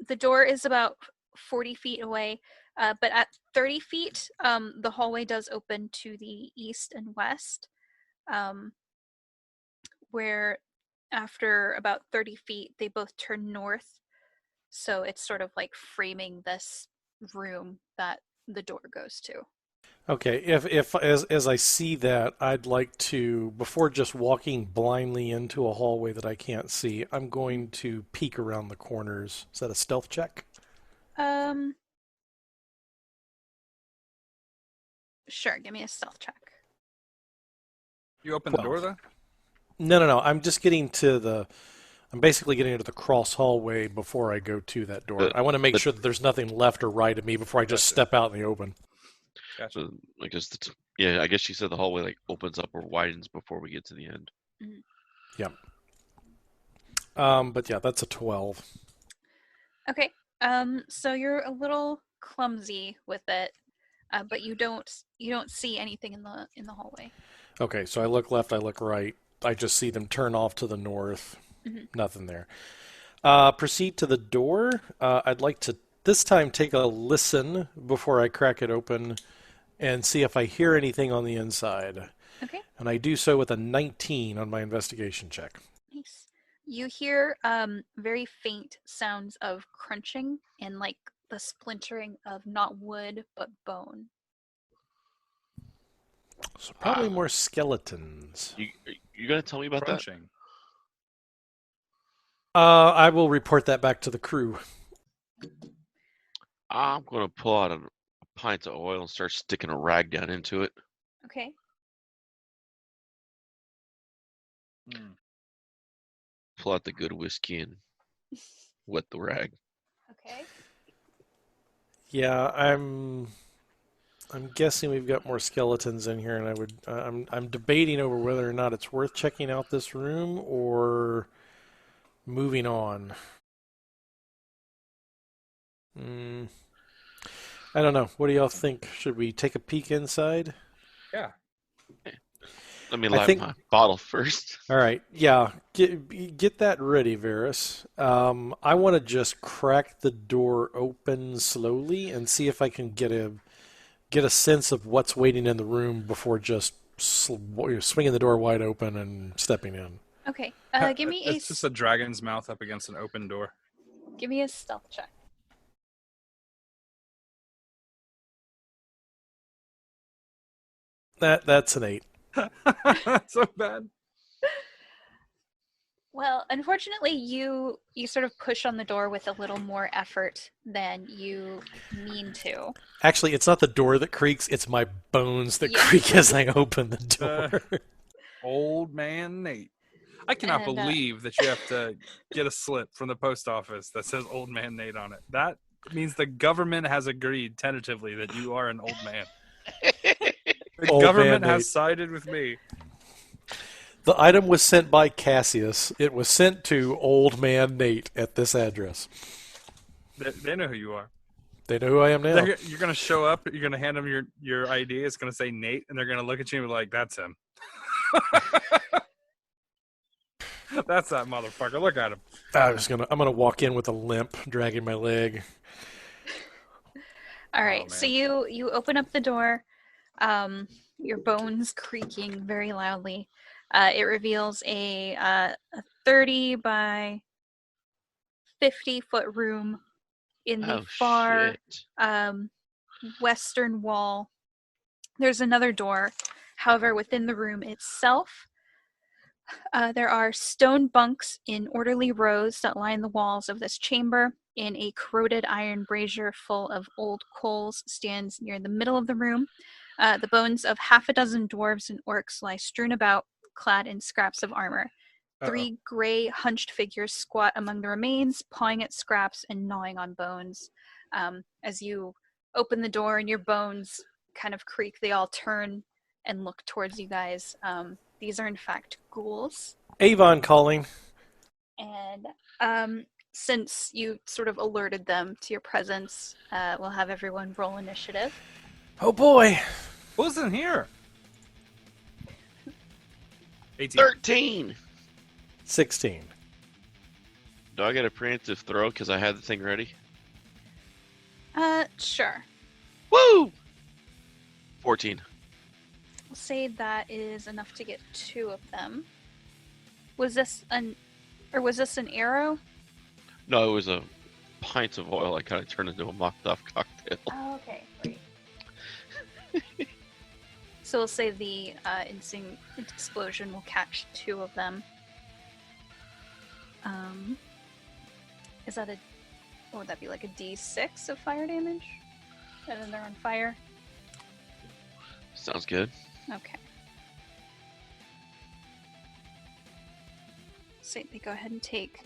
the door is about 40 feet away, but at 30 feet, the hallway does open to the east and west, where after about 30 feet, they both turn north. So it's sort of like framing this room that the door goes to. okay, if as I see that, I'd like to, before just walking blindly into a hallway that I can't see, I'm going to peek around the corners. Is that a stealth check? Sure, give me a stealth check. You open the door, though? No. I'm basically getting into the cross hallway before I go to that door. I want to make sure that there's nothing left or right of me before I just step out in the open. Gotcha. So I guess I guess she said the hallway like opens up or widens before we get to the end. Mm-hmm. Yep. But yeah, that's a 12. Okay. So you're a little clumsy with it, but you don't see anything in the hallway. Okay, so I look left, I look right. I just see them turn off to the north. Mm-hmm. Nothing there. Proceed to the door. I'd like to this time take a listen before I crack it open and see if I hear anything on the inside. Okay. And I do so with a 19 on my investigation check. Nice. You hear very faint sounds of crunching and like the splintering of not wood but bone. So probably more skeletons. You gonna tell me about Crunching. I will report that back to the crew. that? I'm gonna pull out a pint of oil and start sticking a rag down into it. Okay. Pull out the good whiskey and wet the rag. Okay. Yeah, I'm guessing we've got more skeletons in here, and I'm debating over whether or not it's worth checking out this room or moving on. I don't know. What do y'all think? Should we take a peek inside? Yeah. Let me light my bottle first. All right. Yeah. Get that ready, Varys. I want to just crack the door open slowly and see if I can get a sense of what's waiting in the room before just swinging the door wide open and stepping in. Okay. Give me It's just a dragon's mouth up against an open door. Give me a stealth check. That's an 8. So bad. Well, unfortunately, you sort of push on the door with a little more effort than you mean to. Actually, it's not the door that creaks, it's my bones that creak as I open the door. Old man Nate. I cannot believe that you have to get a slip from the post office that says Old Man Nate on it. That means the government has agreed tentatively that you are an old man. The government has sided with me. The item was sent by Cassius. It was sent to Old Man Nate at this address. They know who you are. They know who I am now. You're going to show up. You're going to hand them your ID. It's going to say Nate, and they're going to look at you and be like, "That's him. That's that motherfucker. Look at him." I'm gonna walk in with a limp, dragging my leg. All right. So you open up the door. Your bones creaking very loudly. It reveals a 30 by 50-foot room in the far western wall. There's another door. However, within the room itself, there are stone bunks in orderly rows that line the walls of this chamber. In a corroded iron brazier full of old coals stands near the middle of the room. The bones of half a dozen dwarves and orcs lie strewn about, clad in scraps of armor. Three gray, hunched figures squat among the remains, pawing at scraps and gnawing on bones. As you open the door and your bones kind of creak, they all turn and look towards you guys. These are, in fact, ghouls. Avon calling. And since you sort of alerted them to your presence, we'll have everyone roll initiative. Oh, boy. Who's in here? 18. 13. 16. Do I get a preemptive throw because I had the thing ready? Sure. Woo! 14. We'll say that is enough to get 2 of them. Was this an arrow? No, it was a pint of oil I kind of turned into a mocked-off cocktail. Oh, okay. Great. So we'll say the instant explosion will catch 2 of them. Is that what would that be, like a D6 of fire damage? And then they're on fire? Sounds good. Okay. So they go ahead and take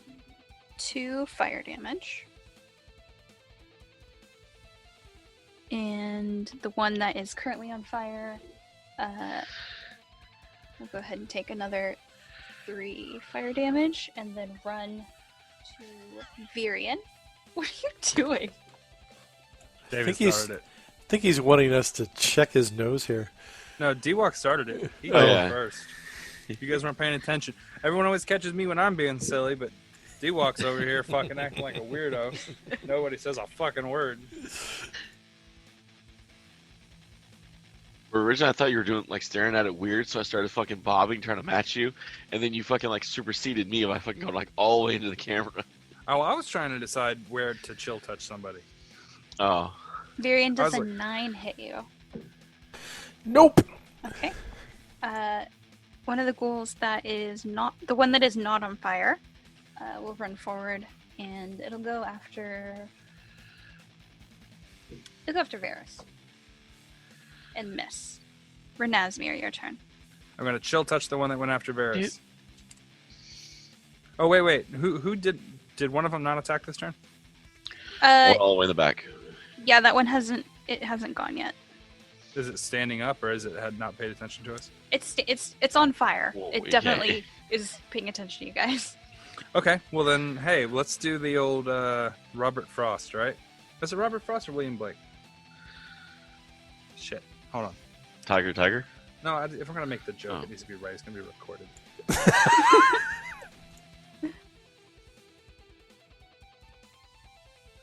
2 fire damage. And the one that is currently on fire, we'll go ahead and take another 3 fire damage and then run to Virion. What are you doing? David started it. I think he's wanting us to check his nose here. No, D-Walk started it. He got it first. You guys weren't paying attention. Everyone always catches me when I'm being silly, but D-Walk's over here fucking acting like a weirdo. Nobody says a fucking word. Originally, I thought you were doing staring at it weird, so I started fucking bobbing, trying to match you, and then you fucking superseded me by fucking going all the way into the camera. Oh, I was trying to decide where to chill touch somebody. Oh. Virion, does a 9 hit you? Nope. Okay. One of the ghouls that is not the one that is not on fire will run forward, and it'll go after. It'll go after Varus. And miss. Renasmir, your turn. I'm gonna chill touch the one that went after Varus. Oh wait. Who did one of them not attack this turn? All the way in the back. Yeah, that one hasn't gone yet. Is it standing up or is it had not paid attention to us? It's on fire. Whoa, it definitely is paying attention to you guys. Okay, well then, hey, let's do the old Robert Frost, right? Is it Robert Frost or William Blake? Shit, hold on. Tiger. No, if we're gonna make the joke, it needs to be right. It's gonna be recorded.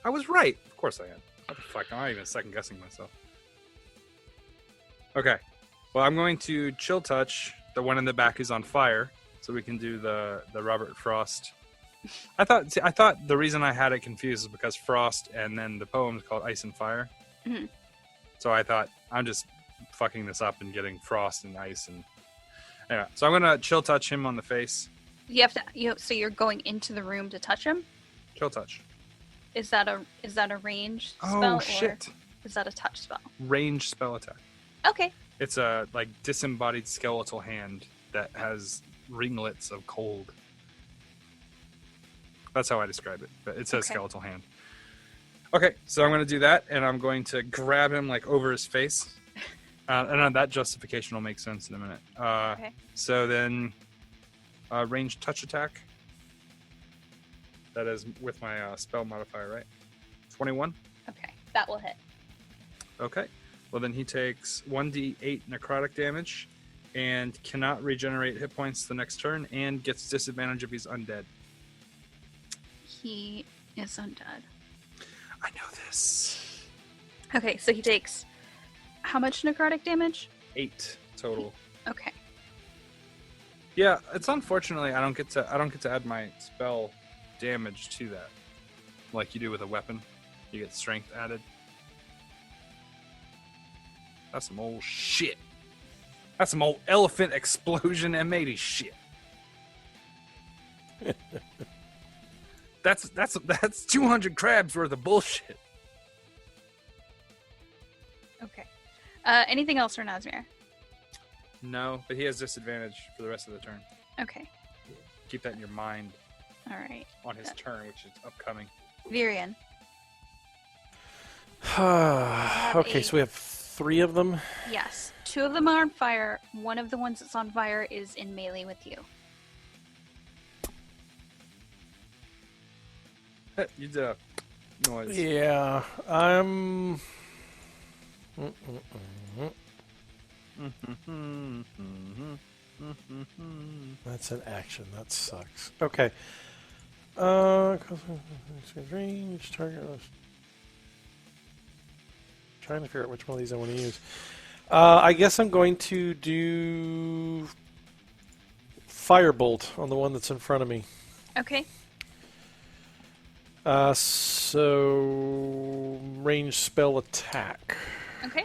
I was right. Of course I am. What the fuck? I'm not even second guessing myself. Okay. Well, I'm going to chill touch the one in the back who's on fire, so we can do the Robert Frost. I thought the reason I had it confused is because Frost and then the poem's called Ice and Fire. Mm-hmm. So I thought I'm just fucking this up and getting Frost and Ice and anyway. So I'm gonna chill touch him on the face. You have to. So you're going into the room to touch him. Chill touch. Is that a range spell? Oh shit! Or is that a touch spell? Range spell attack. Okay. It's a disembodied skeletal hand that has ringlets of cold. That's how I describe it. But it says skeletal hand. Okay, so I'm going to do that, and I'm going to grab him over his face. And that justification will make sense in a minute. Okay. So then, range touch attack. That is with my spell modifier, right? 21? Okay, that will hit. Okay. Well, then he takes 1d8 necrotic damage and cannot regenerate hit points the next turn and gets disadvantage if he's undead. He is undead. I know this. Okay, so he takes how much necrotic damage? 8 total. Okay. Yeah, it's unfortunately I don't get to add my spell damage to that, like you do with a weapon. You get strength added. That's some old shit. That's some old elephant explosion M80 shit. That's 200 crabs worth of bullshit. Okay. Anything else for Nazmir? No, but he has disadvantage for the rest of the turn. Okay. Keep that in your mind All right. on his turn, which is upcoming. Virian. Okay, so we have 3 of them. Yes. 2 of them are on fire. One of the ones that's on fire is in melee with you. You did a noise. Yeah, I'm. That's an action. That sucks. Okay. Range target. Trying to figure out which one of these I want to use. I guess I'm going to do Firebolt on the one that's in front of me. Okay. So range spell attack. Okay.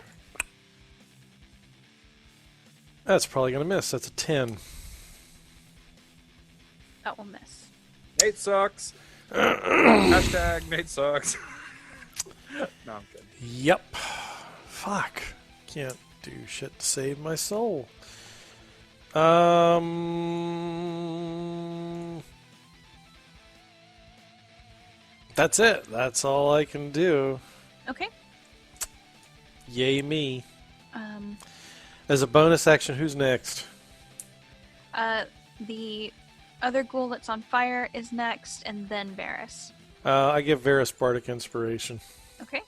That's probably going to miss. That's a 10. That will miss. Nate sucks. Hashtag Nate sucks. No, I'm kidding. Yep. Fuck. Can't do shit to save my soul. That's it. That's all I can do. Okay. Yay me. As a bonus action, who's next? The other ghoul that's on fire is next, and then Varus. I give Varus Bardic Inspiration. Okay.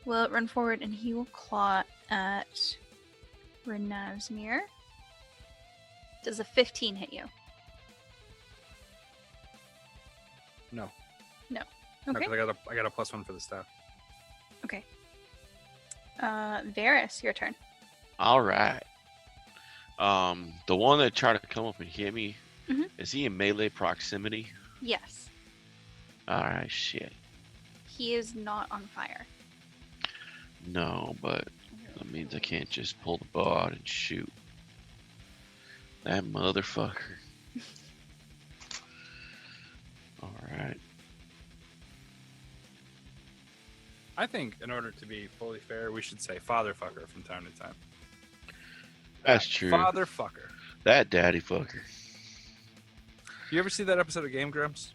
Will run forward, and he will claw at Renasmir. Does a 15 hit you? No. No. No, Okay. 'cause I got a +1 for the staff. Okay. Varus, your turn. All right. The one that tried to come up and hit me, is he in melee proximity? Yes. All right, shit. He is not on fire. No, but that means I can't just pull the bow out and shoot. That motherfucker. Alright. I think in order to be fully fair, we should say fatherfucker from time to time. That's true. Fatherfucker. That daddy fucker. You ever see that episode of Game Grumps?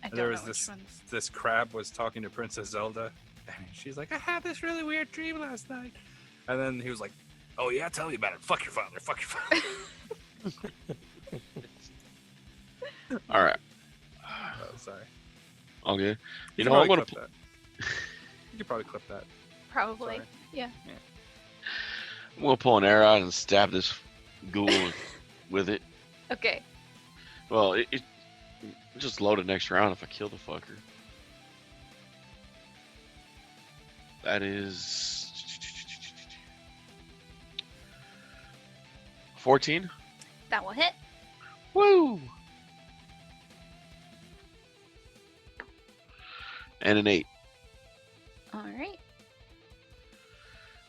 I don't There know was which this ones. this crab was talking to Princess Zelda, and she's like, "I had this really weird dream last night," and then he was like, "Oh yeah, tell me about it. Fuck your father. Fuck your father." Alright. Oh, sorry. All good. You could know, I'm probably gonna. clip that. You could probably clip that. Probably. Sorry. Yeah. I'm gonna pull an arrow out and stab this ghoul with it. Okay. Well, it just loaded next round if I kill the fucker. That is 14. That will hit. Woo! And an 8. All right.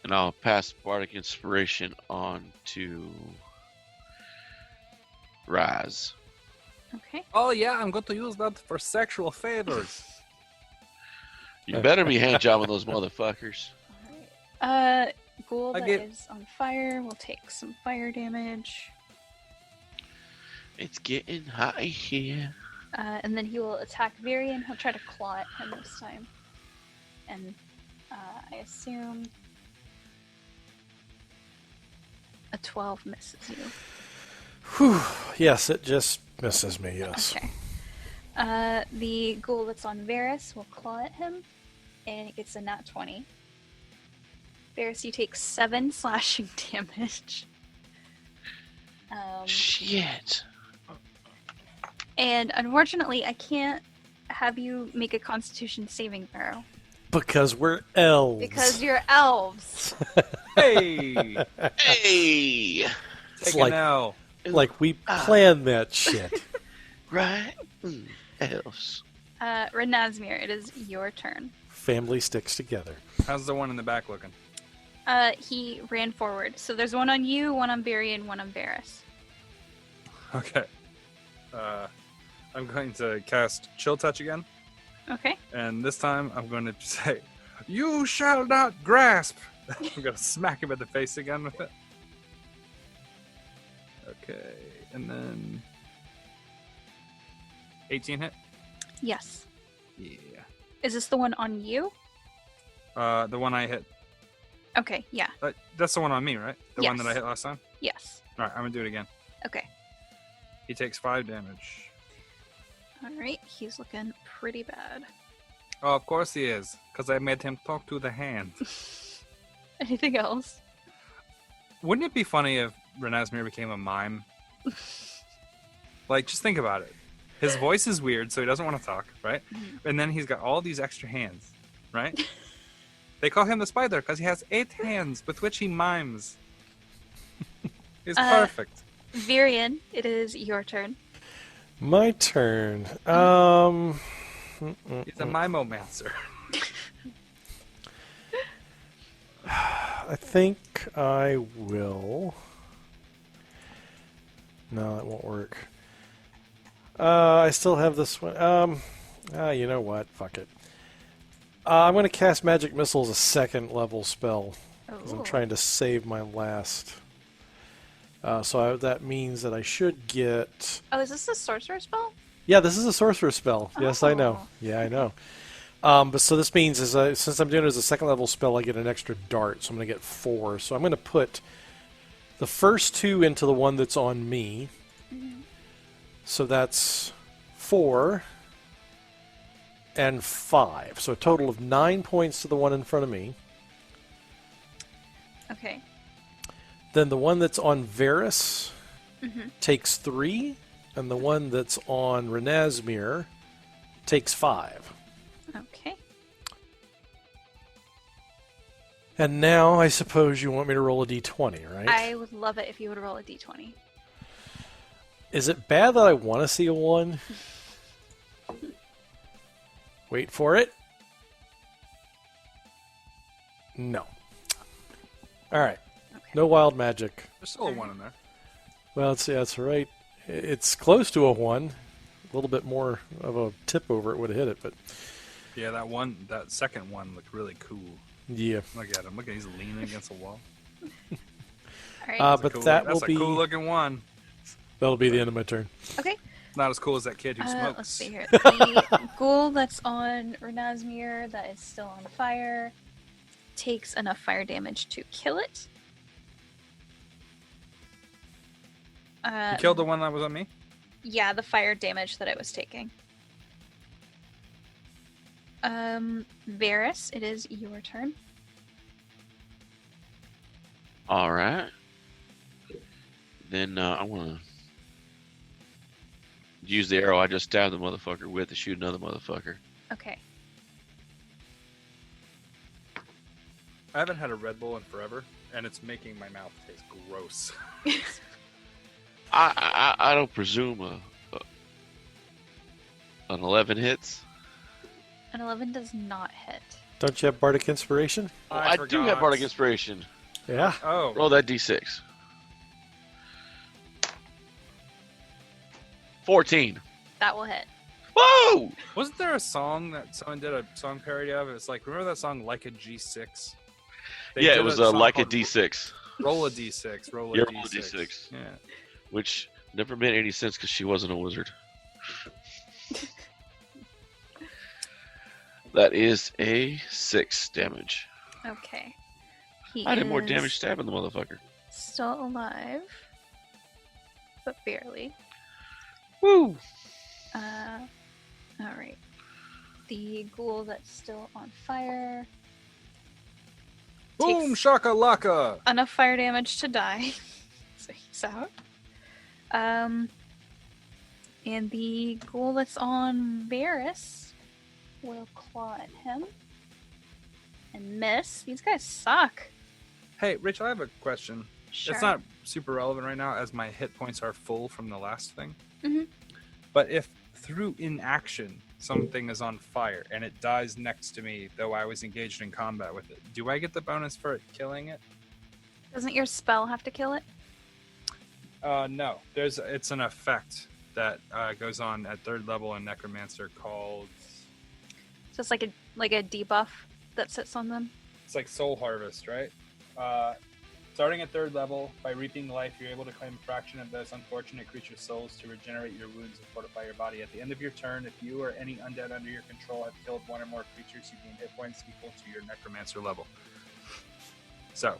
And I'll pass Bardic Inspiration on to Raz. Okay. Oh yeah, I'm going to use that for sexual favors. You better be hand jobbing those motherfuckers. All right. Ghoul I that get- is on fire will take some fire damage. It's getting hot in here. And then he will attack Varian. He'll try to claw at him this time. And I assume a 12 misses you. Whew. Yes, it just misses me, yes. Okay. The ghoul that's on Varys will claw at him, and it gets a nat 20. Varys, you take 7 slashing damage. Shit. And unfortunately, I can't have you make a Constitution saving throw Because we're elves. because you're elves. Hey, Hey! take like- an L. Like we planned that shit. Right? Elves. Renazmir, it is your turn. Family sticks together. How's the one in the back looking? He ran forward. So there's one on you, one on Varian, one on Varys. Okay. I'm going to cast Chill Touch again, Okay. and this time I'm going to say, "You shall not grasp." I'm going to smack him in the face again with it. Okay, and then 18 hit. Yes. Yeah. Is this the one on you? The one I hit. Okay, yeah. That's the one on me, right? The one that I Yes. hit last time. Yes. All right, I'm gonna do it again. Okay. He takes 5 damage. Alright, he's looking pretty bad. Oh, of course he is, because I made him talk to the hand. Anything else? Wouldn't it be funny if Renazmir became a mime? Like, just think about it. His voice is weird, so he doesn't want to talk, right? And then he's got all these extra hands, right? They call him the spider because he has 8 hands with which he mimes. He's perfect. Varian, it is your turn. My turn. He's a mimomancer. I think I will. No, that won't work. I still have this one. You know what? Fuck it. I'm going to cast Magic Missile as a 2nd level spell. Because I'm trying to save my last. That means that I should get... Oh, is this a sorcerer spell? Yeah, this is a sorcerer spell. Yes, I know. Oh. Yeah, I know. But so this means since I'm doing it as a 2nd level spell, I get an extra dart, so I'm going to get 4. So I'm going to put the first 2 into the one that's on me. So that's 4 and 5. So a total of 9 points to the one in front of me. Okay. Then the one that's on Varys takes 3, and the one that's on Renazmir takes 5. Okay. And now I suppose you want me to roll a d20, right? I would love it if you would roll a d20. Is it bad that I want to see a 1? Wait for it. No. All right. Okay. No wild magic. There's still a 1 in there. Well, that's right. It's close to a 1. A little bit more of a tip over it would have hit it, but Yeah, that second one looked really cool. yeah. Look at him. Look at he's leaning against the wall. All right. But Cool, that that's will a be cool looking one. that'll be the end of my turn. Okay. Not as cool as that kid who smokes. Let's see here. The ghoul that's on Renazmir that is still on fire takes enough fire damage to kill it. You killed the one that was on me? Yeah, the fire damage that it was taking. Varys, it is your turn. All right. Then I want to use the arrow I just stabbed the motherfucker with to shoot another motherfucker. Okay. I haven't had a Red Bull in forever, and it's making my mouth taste gross. I don't presume an 11 hits. An 11 does not hit. Don't you have Bardic Inspiration? I do have Bardic Inspiration. Yeah. Oh. Roll that d6. 14. That will hit. Whoa! Wasn't there a song that someone did a song parody of? It's like, remember that song Like a G6? They Yeah, did it was song like a called d6. Roll a D6. Roll a Yeah, D6. roll a D6. Yeah. Which never made any sense because she wasn't a wizard. That is a 6 damage. Okay. He I did more is damage stabbing the motherfucker. still alive, but barely. Woo! All right. The ghoul that's still on fire. Boom, takes shakalaka! enough fire damage to die. So he's out. And the ghoul that's on Varys will claw at him and miss. These guys suck. Hey, Rich, I have a question. Sure. It's not super relevant right now as my hit points are full from the last thing. Mhm. But if through inaction something is on fire and it dies next to me, though I was engaged in combat with it, do I get the bonus for it killing it? Doesn't your spell have to kill it? No. It's an effect that goes on at 3rd level in Necromancer called... So it's like a debuff that sits on them. It's like Soul Harvest, right? Starting at 3rd level, by reaping life, you're able to claim a fraction of those unfortunate creatures' souls to regenerate your wounds and fortify your body. At the end of your turn, if you or any undead under your control have killed one or more creatures, you gain hit points equal to your Necromancer level. So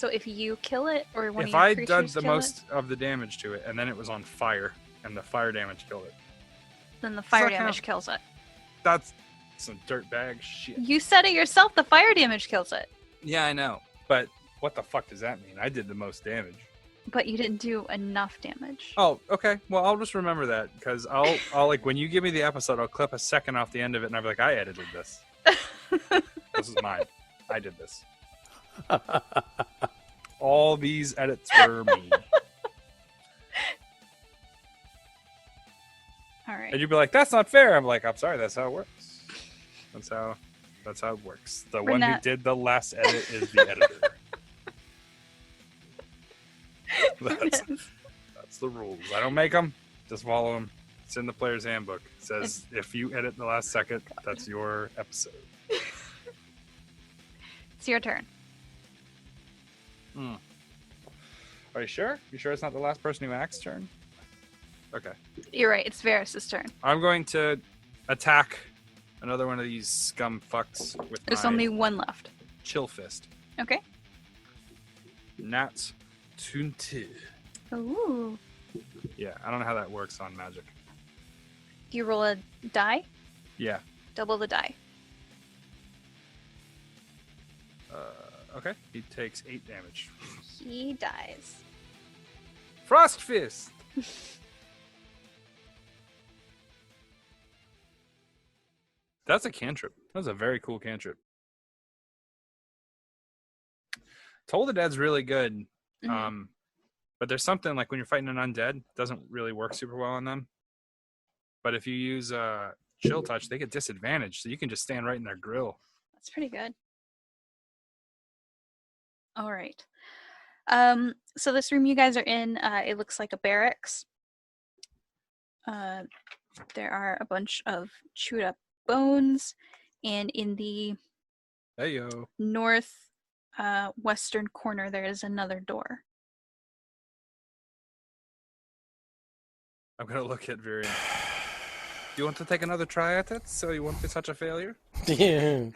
if you kill it, or one if of your I creatures done the kill most of the damage to it, and then it was on fire, and the fire damage killed it, then the fire Suck damage up. kills it. that's some dirtbag shit. You said it yourself. The fire damage kills it, Yeah, I know. But what the fuck does that mean? I did the most damage. but you didn't do enough damage. Oh, okay. Well, I'll just remember that because I'll like when you give me the episode, I'll clip a second off the end of it, and I'll be like, I edited this. This is mine. I did this. All these edits were me. All right. And you'd be like, that's not fair. I'm like, I'm sorry. That's how it works. That's how it works. The one who Renat. did the last edit is the editor. That's the rules. I don't make them. Just follow them. It's in the player's handbook. It says if you edit the last second, that's your episode. It's your turn. Are you sure? You sure it's not the last person who acts turn? Okay. You're right. It's Varys' turn. I'm going to attack another one of these scum fucks with There's my only one left. chill fist. Okay. Nat 20. Ooh. Yeah, I don't know how that works on magic. Do you roll a die? Yeah. Double the die. Okay. He takes 8 damage. He dies. Frost fist. That's a cantrip. That's a very cool cantrip. Toll the Dead's really good. Mhm. But there's something like when you're fighting an undead, it doesn't really work super well on them. But if you use chill touch, they get disadvantaged, so you can just stand right in their grill. That's pretty good. All right. So this room you guys are in, it looks like a barracks. There are a bunch of chewed up bones, and in the north western corner there is another door. I'm gonna look at Virion. Do you want to take another try at it so you won't be such a failure? Hey,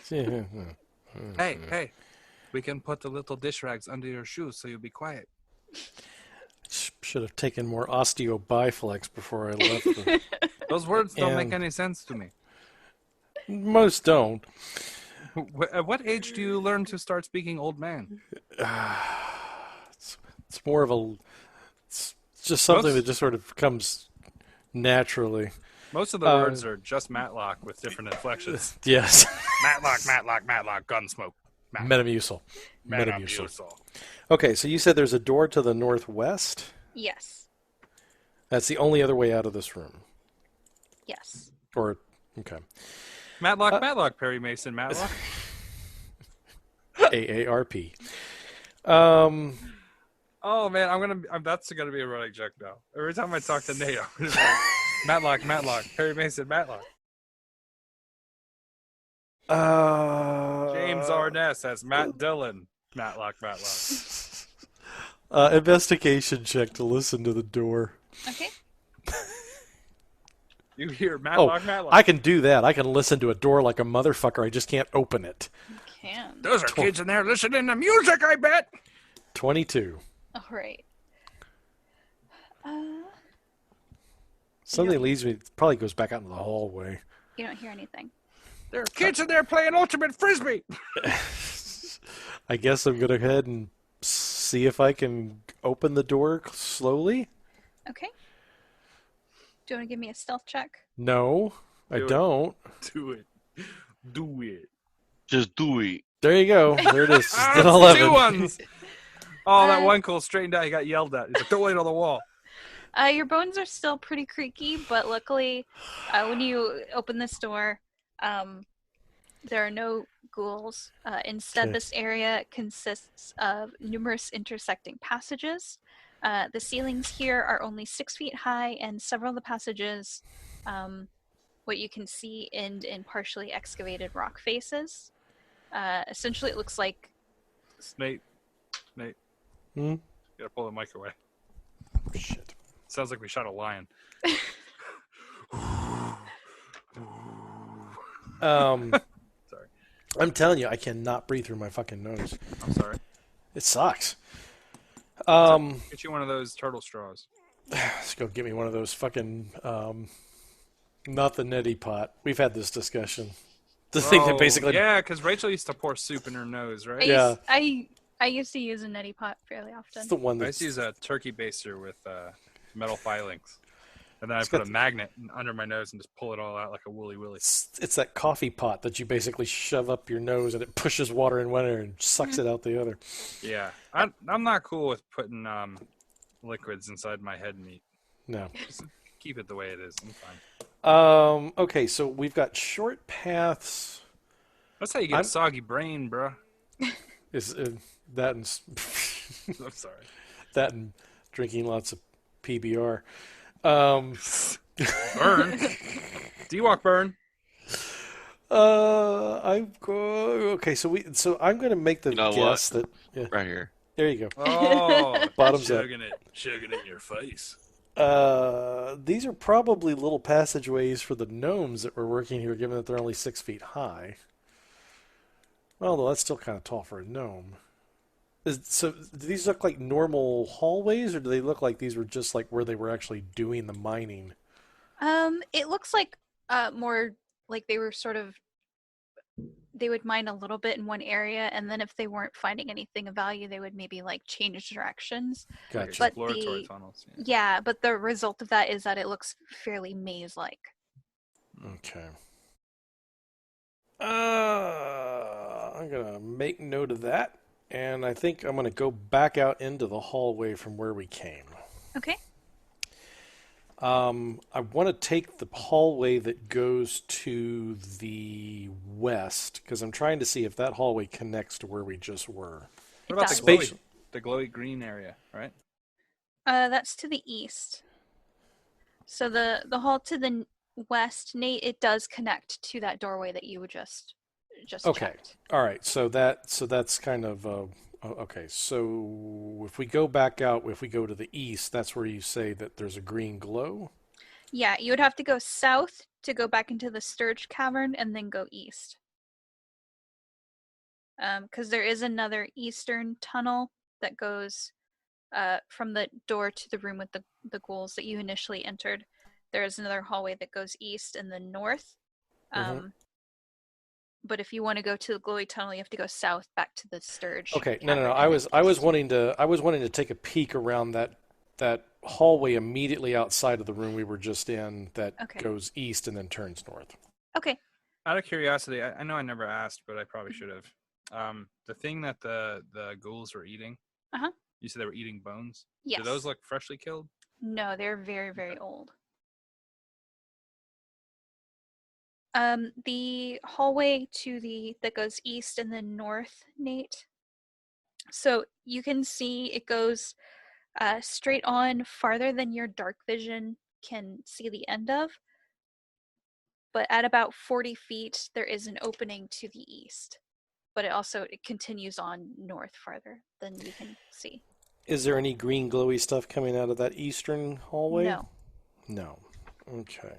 we can put the little dish rags under your shoes so you'll be quiet. Should have taken more osteo-biflex before I left. Those words don't make any sense to me. Most don't. At what age do you learn to start speaking old man? It's more of a... It's just something that just sort of comes naturally. Most of the words are just Matlock with different inflections. Yes. Matlock, Gunsmoke. Metamucil. Okay, so you said there's a door to the northwest? Yes. That's the only other way out of this room? Yes. Or, okay. Matlock, Perry Mason, Matlock. AARP. Oh man, that's gonna be a running joke now. Every time I talk to Nate, I'm gonna be like, Matlock, Perry Mason, Matlock. James Arness as Matt Dillon, Matlock. Investigation check to listen to the door. Okay. You hear Matlock. I can do that. I can listen to a door like a motherfucker. I just can't open it. You can. Those are kids in there listening to music, I bet. 22. All right. Something leads me, probably goes back out into the hallway. You don't hear anything. There are kids in there playing ultimate frisbee. I guess I'm going to go ahead and see if I can open the door slowly. Okay. Do you want to give me a stealth check? No, I don't. Do it. Just do it. There you go. There it is. Still 11. 2 ones. Oh, that one cool straightened out. He got yelled at. He's like, don't wait on the wall. Your bones are still pretty creaky, but luckily, when you open this door, there are no ghouls. Instead, this area consists of numerous intersecting passages. The ceilings here are only 6 feet high, and several of the passages, what you can see, end in partially excavated rock faces. Essentially, it looks like... Nate. Hmm? You gotta pull the mic away. Shit. Sounds like we shot a lion. Sorry. I'm telling you, I cannot breathe through my fucking nose. I'm sorry. It sucks. Get you one of those turtle straws. Let's go get me one of those fucking, not the neti pot. We've had this discussion. The thing that basically... Yeah, because Rachel used to pour soup in her nose, right? I used to use a neti pot fairly often. It's the one I used to use a turkey baster with metal filings. And then I put a magnet under my nose and just pull it all out like a woolly willy. It's that coffee pot that you basically shove up your nose and it pushes water in one ear and sucks it out the other. Yeah. I'm not cool with putting liquids inside my head meat. No. Just keep it the way it is. I'm fine. Okay, so we've got short paths. That's how you get a soggy brain, bro. Is that and I'm sorry. that and drinking lots of PBR. Burn. D-Walk burn. Okay. So I'm going to make the guess that Right here. There you go. Oh, Bottoms up. Chugging it in your face. These are probably little passageways for the gnomes that we're working here, given that they're only 6 feet high. Although that's still kind of tall for a gnome. So do these look like normal hallways, or do they look like these were just like where they were actually doing the mining? It looks like more like they were sort of... They would mine a little bit in one area, and then if they weren't finding anything of value, they would maybe like change directions. Gotcha. But Exploratory tunnels. Yeah, but the result of that is that it looks fairly maze-like. Okay. I'm going to make note of that, and I think I'm going to go back out into the hallway from where we came. Okay. I want to take the hallway that goes to the west, because I'm trying to see if that hallway connects to where we just were. What about Space- the glowy green area, right? That's to the east. So the hall to the west, Nate, it does connect to that doorway that you just Okay. checked. All right. So that's kind of okay. So if we go back out, if we go to the east, that's where you say that there's a green glow. Yeah, you would have to go south to go back into the Sturge Cavern and then go east. Because there is another eastern tunnel that goes from the door to the room with the ghouls that you initially entered. There is another hallway that goes east and then north. But if you want to go to the glowy tunnel, you have to go south back to the Sturge. Okay. Cavern No. and then I was east. wanting to take a peek around that hallway immediately outside of the room we were just in that goes east and then turns north. Okay. Out of curiosity, I know I never asked, but I probably should have. The thing that the ghouls were eating. You said they were eating bones. Yes. Do those look freshly killed? No, they're very, very old. The hallway that goes east and then north, Nate. So you can see it goes straight on farther than your dark vision can see the end of. But at about 40 feet, there is an opening to the east. But it continues on north farther than you can see. Is there any green glowy stuff coming out of that eastern hallway? No. No. Okay.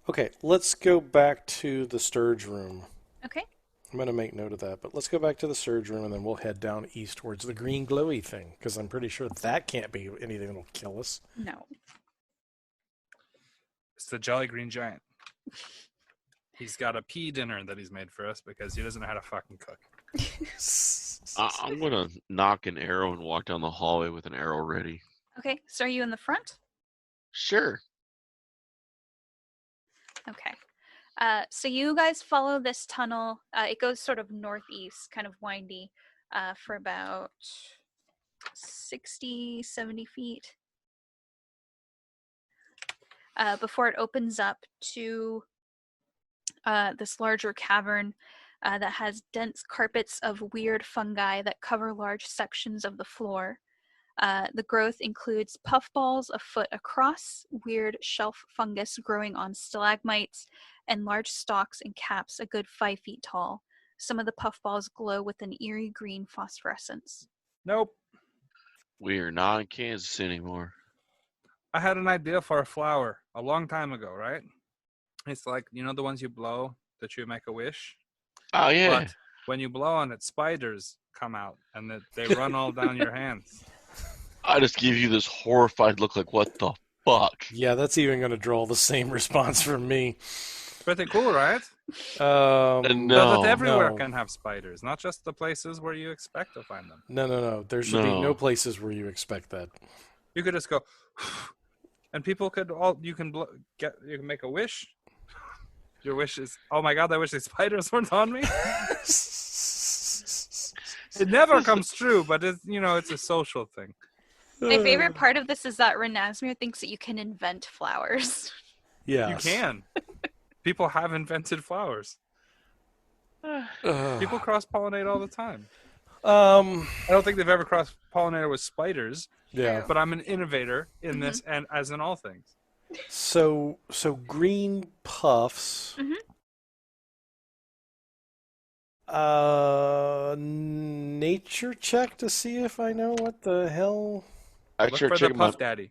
Okay, let's go back to the Sturge room. Okay. I'm going to make note of that, but let's go back to the Sturge room and then we'll head down east towards the green glowy thing, because I'm pretty sure that can't be anything that'll kill us. No. It's the Jolly Green Giant. He's got a pea dinner that he's made for us because he doesn't know how to fucking cook. I'm going to knock an arrow and walk down the hallway with an arrow ready. Okay, so are you in the front? Sure. Okay. So you guys follow this tunnel. It goes sort of northeast, kind of windy, for about 60, 70 feet. Before it opens up to this larger cavern that has dense carpets of weird fungi that cover large sections of the floor. The growth includes puffballs a foot across, weird shelf fungus growing on stalagmites, and large stalks and caps a good 5 feet tall. Some of the puffballs glow with an eerie green phosphorescence. Nope. We are not in Kansas anymore. I had an idea for a flower a long time ago, right? It's like, the ones you blow that you make a wish? Oh, yeah. But when you blow on it, spiders come out and they run all down your hands. I just give you this horrified look like, what the fuck? Yeah, that's even going to draw the same response from me. Pretty cool, right? No. So that everywhere can have spiders, not just the places where you expect to find them. No. There should be no places where you expect that. You could just go, and people could you can make a wish. Your wish is, oh my god, I wish the spiders weren't on me. It never comes true, but it's a social thing. My favorite part of this is that Renasmir thinks that you can invent flowers. Yeah, you can. People have invented flowers. People cross-pollinate all the time. I don't think they've ever cross-pollinated with spiders. Yeah, but I'm an innovator in this, and as in all things. So green puffs. Nature check to see if I know what the hell. Look for the Puff Daddy.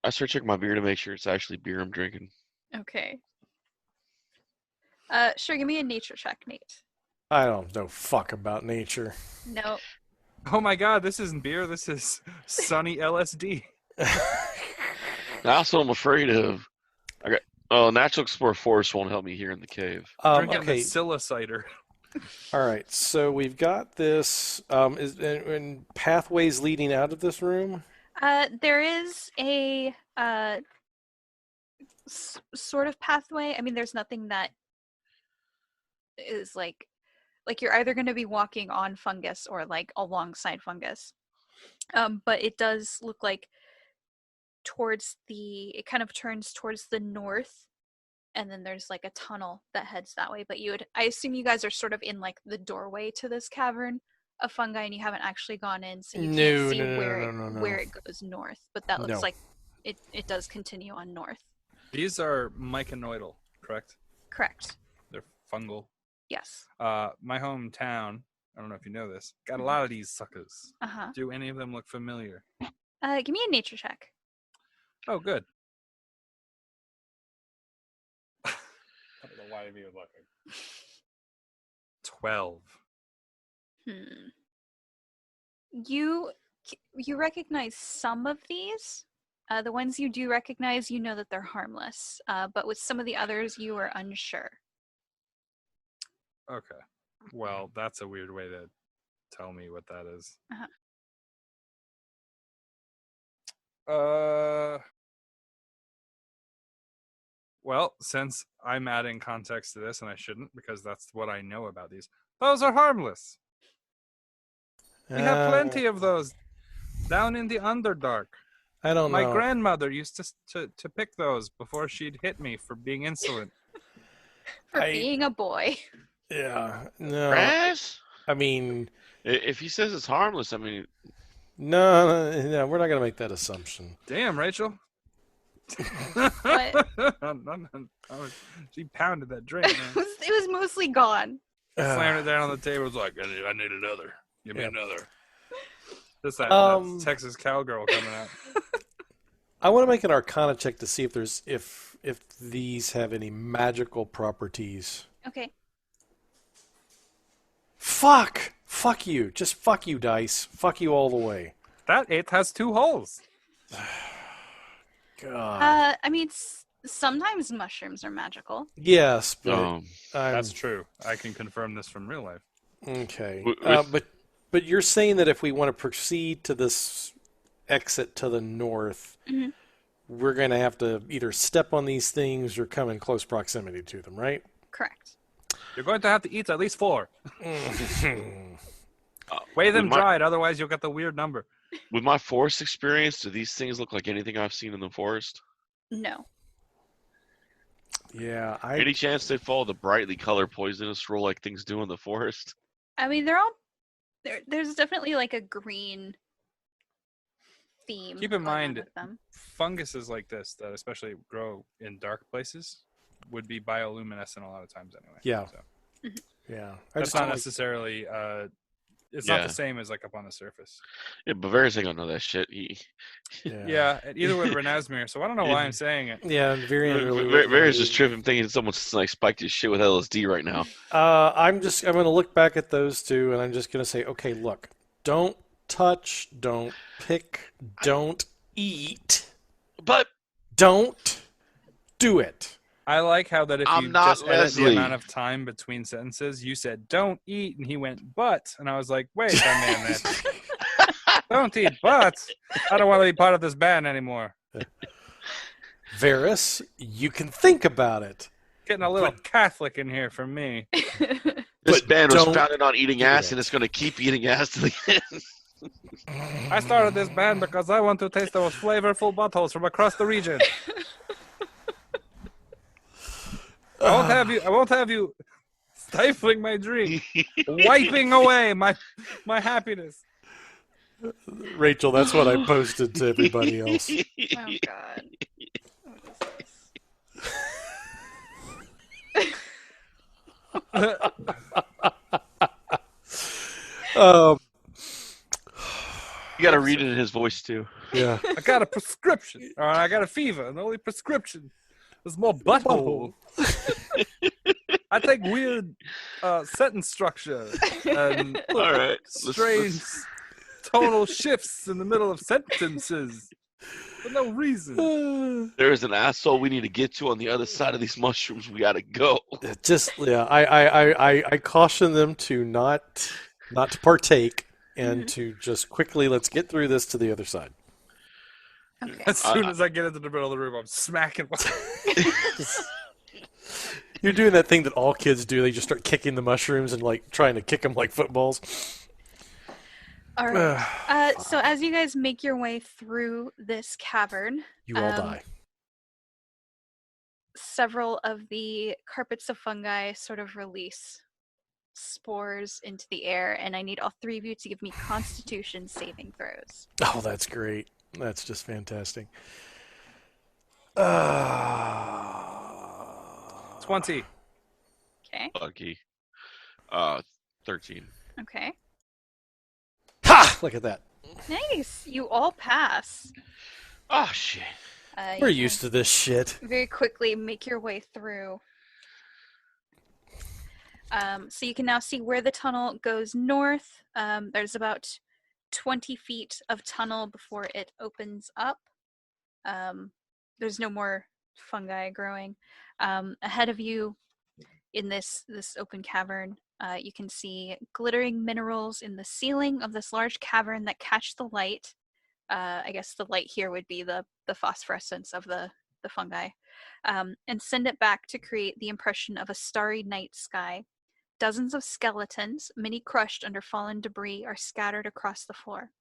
I start checking my beer to make sure it's actually beer I'm drinking. Okay. Sure, give me a nature check, Nate. I don't know fuck about nature. No. Oh my god, this isn't beer, this is sunny LSD. That's what I'm afraid of. Natural Explorer Force won't help me here in the cave. Drinking the Scylla cider. All right, so we've got this. Is in pathways leading out of this room? There is a sort of pathway. I mean, there's nothing that is like you're either going to be walking on fungus or like alongside fungus. But it does look like it kind of turns towards the north, and then there's like a tunnel that heads that way. But I assume you guys are sort of in like the doorway to this cavern of fungi, and you haven't actually gone in, so you can't see where it goes north. But that looks like it does continue on north. These are myconoidal, correct? Correct. They're fungal. Yes. My hometown, I don't know if you know this, got a lot of these suckers. Uh-huh. Do any of them look familiar? Give me a nature check. Oh, good. I don't know why he was looking. 12. You recognize some of these. The ones you do recognize, you know that they're harmless. But with some of the others, you are unsure. Okay. Well, that's a weird way to tell me what that is. Well, since I'm adding context to this, and I shouldn't, because that's what I know about these. Those are harmless. We have plenty of those down in the Underdark. I don't know. My grandmother used to pick those before she'd hit me for being insolent. For being a boy. Yeah. No. Brass? I mean... If he says it's harmless, I mean... No, we're not going to make that assumption. Damn, Rachel. What? She pounded that drink, man. It was mostly gone. Slammed it down on the table. Was like, I need another. Give me another. That's that Texas cowgirl coming out. I want to make an Arcana check to see if these have any magical properties. Okay. Fuck you. Just fuck you, dice. Fuck you all the way. That 8 has 2 holes. God. I mean, sometimes mushrooms are magical. Yes, but that's true. I can confirm this from real life. Okay. But you're saying that if we want to proceed to this exit to the north, we're going to have to either step on these things or come in close proximity to them, right? Correct. You're going to have to eat at least 4. Weigh them dried, otherwise you'll get the weird number. With my forest experience, do these things look like anything I've seen in the forest? No. Yeah. Any chance they follow the brightly colored poisonous rule like things do in the forest? I mean, they're all... There's definitely like a green theme. Keep in mind, funguses like this that especially grow in dark places would be bioluminescent a lot of times anyway. Yeah. So. Yeah. That's not necessarily... it's not the same as like up on the surface. Yeah, Bavaria's ain't gonna know that shit. Yeah, either with Renasmir, so I don't know why I'm saying it. Yeah, Bavaria's just tripping, thinking someone's like spiked his shit with LSD right now. I'm gonna look back at those two, and I'm just gonna say, okay, look, don't touch, don't pick, don't eat, but don't do it. I like how that if I'm you not just edit Leslie. the amount of time between sentences, you said, don't eat, and he went, but. And I was like, wait a minute. Don't eat, but. I don't want to be part of this band anymore. Varys, you can think about it. Getting a little Catholic in here for me. This band was founded on eating ass, and it's going to keep eating ass to the end. I started this band because I want to taste those flavorful buttholes from across the region. I won't have you stifling my dream, wiping away my happiness. Rachel, that's what I posted to everybody else. Oh God. You got to read it in his voice too. Yeah. I got a prescription. Or I got a fever, and the only prescription is more butthole. I take weird sentence structure and All right. strange tonal shifts in the middle of sentences for no reason. There's an asshole we need to get to on the other side of these mushrooms. We got to go. I caution them to not to partake and to just quickly let's get through this to the other side. Okay. As soon as I get into the middle of the room, I'm smacking. You're doing that thing that all kids do. They just start kicking the mushrooms and like trying to kick them like footballs. All right. So as you guys make your way through this cavern, You all die. several of the carpets of fungi sort of release spores into the air, and I need all three of you to give me Constitution saving throws. Oh, that's great. That's just fantastic. 20. Okay. Lucky. 13. Okay. Ha! Look at that. Nice. You all pass. Oh, shit. We're used to this shit. Very quickly make your way through. So you can now see where the tunnel goes north. There's about 20 feet of tunnel before it opens up. There's no more fungi growing. Ahead of you in this open cavern, you can see glittering minerals in the ceiling of this large cavern that catch the light. I guess the light here would be the phosphorescence of the fungi, and send it back to create the impression of a starry night sky. Dozens of skeletons, many crushed under fallen debris, are scattered across the floor.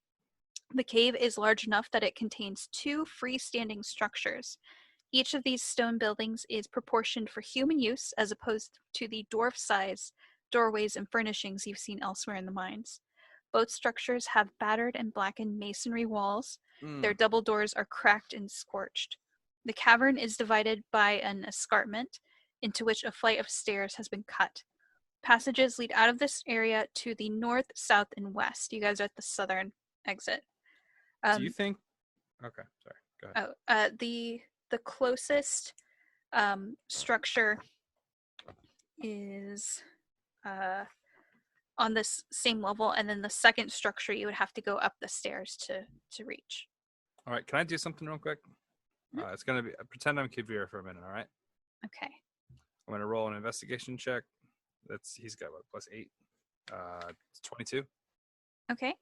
The cave is large enough that it contains 2 freestanding structures. Each of these stone buildings is proportioned for human use as opposed to the dwarf-size doorways and furnishings you've seen elsewhere in the mines. Both structures have battered and blackened masonry walls. Their double doors are cracked and scorched. The cavern is divided by an escarpment into which a flight of stairs has been cut. Passages lead out of this area to the north, south, and west. You guys are at the southern exit. Do you think... Okay, sorry. Go ahead. The closest structure is on this same level, and then the second structure you would have to go up the stairs to reach. All right, can I do something real quick? It's going to be... Pretend I'm Kavir for a minute, all right? Okay. I'm going to roll an investigation check. He's got what, +8? 22. Okay.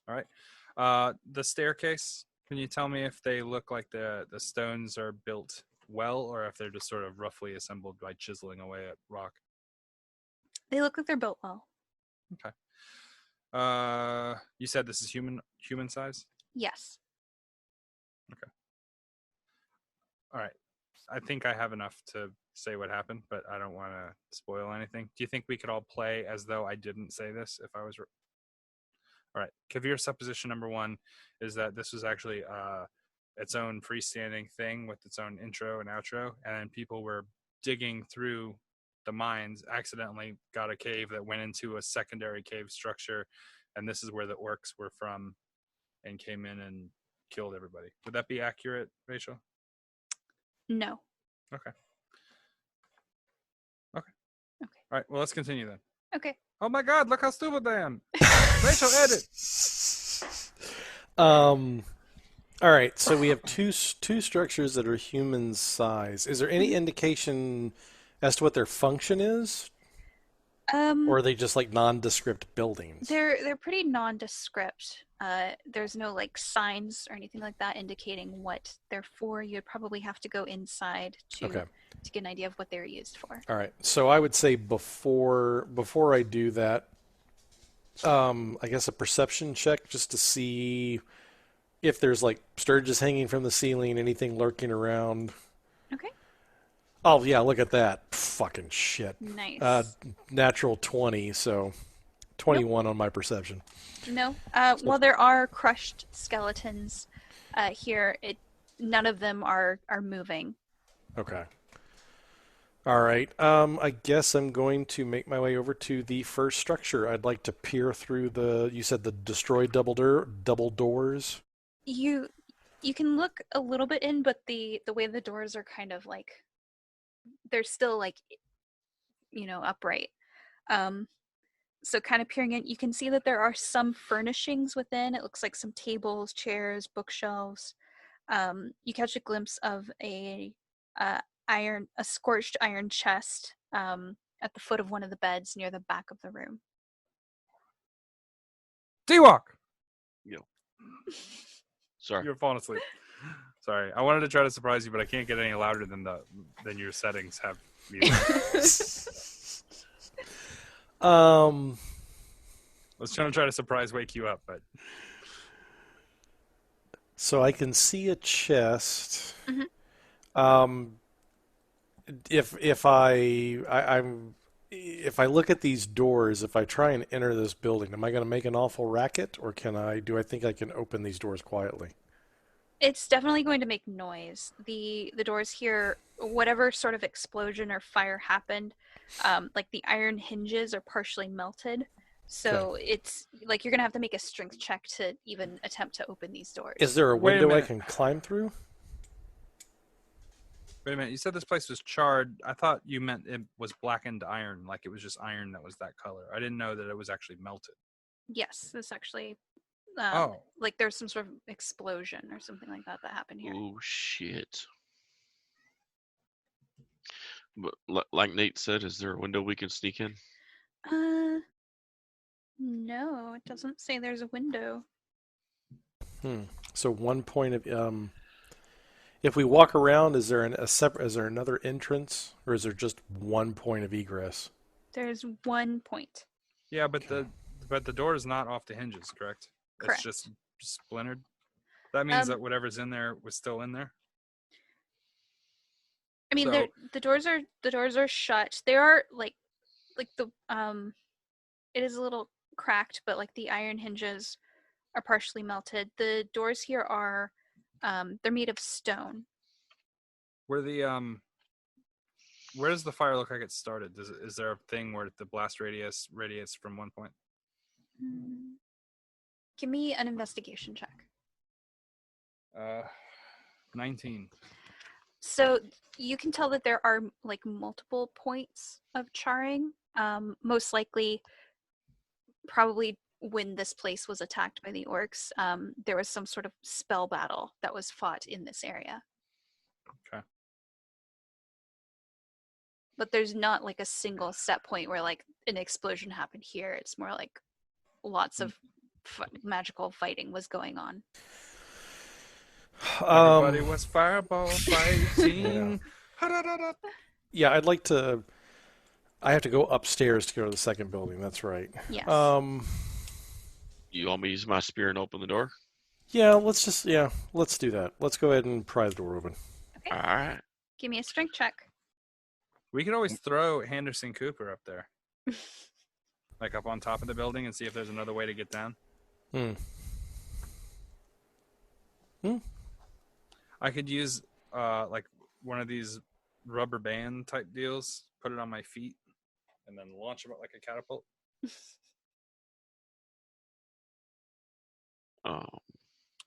All right. The staircase, can you tell me if they look like the stones are built well, or if they're just sort of roughly assembled by chiseling away at rock? They look like they're built well. Okay. You said this is human size? Yes. Okay. All right. I think I have enough to say what happened, but I don't want to spoil anything. Do you think we could all play as though I didn't say this if I was... All right. Kavir's supposition number 1 is that this was actually its own freestanding thing with its own intro and outro, and people were digging through the mines, accidentally got a cave that went into a secondary cave structure, and this is where the orcs were from and came in and killed everybody. Would that be accurate, Rachel? No. Okay. All right, well, let's continue then. Okay. Oh my god, look how stupid I am. Rachel, edit. All right, so we have two structures that are human size. Is there any indication as to what their function is? Or are they just like nondescript buildings? They're pretty nondescript. There's no like signs or anything like that indicating what they're for. You'd probably have to go inside to get an idea of what they're used for. All right. So I would say before I do that, I guess a perception check just to see if there's like sturges hanging from the ceiling, anything lurking around. Okay. Oh yeah, look at that. Fucking shit. Nice. Natural 20, so 21 on my perception. No. Well, there are crushed skeletons here. None of them are moving. Okay. All right. I guess I'm going to make my way over to the first structure. I'd like to peer through you said the destroyed double doors? You can look a little bit in, but the way the doors are kind of like, they're still like, upright. So kind of peering in, you can see that there are some furnishings within. It looks like some tables, chairs, bookshelves. You catch a glimpse of a scorched iron chest at the foot of one of the beds near the back of the room. D-Walk! Yo. Sorry. You're falling asleep. Sorry. I wanted to try to surprise you, but I can't get any louder than your settings have music. was trying to surprise wake you up, but So I can see a chest. If I look at these doors, if I try and enter this building, am I going to make an awful racket, or do I think I can open these doors quietly? It's definitely going to make noise. The doors here, whatever sort of explosion or fire happened, like the iron hinges are partially melted. So it's like you're going to have to make a strength check to even attempt to open these doors. Is there a Wait a window I minute. can climb through? wait a minute. You said this place was charred. I thought you meant it was blackened iron, like it was just iron that was that color. I didn't know that it was actually melted. Yes, this actually, Oh. like there's some sort of explosion or something like that happened here. Oh shit. But like Nate said, is there a window we can sneak in? No, it doesn't say there's a window. So 1 point of if we walk around, is there is there another entrance, or is there just 1 point of egress? There's 1 point. Yeah, but the door is not off the hinges, correct? Correct. It's just splintered. That means that whatever's in there was still in there. I mean, So- the doors are shut. They are like the it is a little cracked, but like the iron hinges are partially melted. The doors here are they're made of stone. Where does the fire look like it started? Is there a thing where the blast radiates from 1 point? Give me an investigation check. 19. So you can tell that there are like multiple points of charring. Most likely, probably when this place was attacked by the orcs, there was some sort of spell battle that was fought in this area. Okay. But there's not like a single set point where like an explosion happened here. It's more like lots of magical fighting was going on. Everybody was fireball fighting. Yeah, I'd like to. I have to go upstairs to go to the second building. That's right. Yes. You want me to use my spear and open the door? Yeah, let's do that. Let's go ahead and pry the door open. Okay. All right. Give me a strength check. We could always throw Henderson Cooper up there. Like up on top of the building and see if there's another way to get down. I could use like one of these rubber band type deals, put it on my feet, and then launch them up like a catapult. Oh,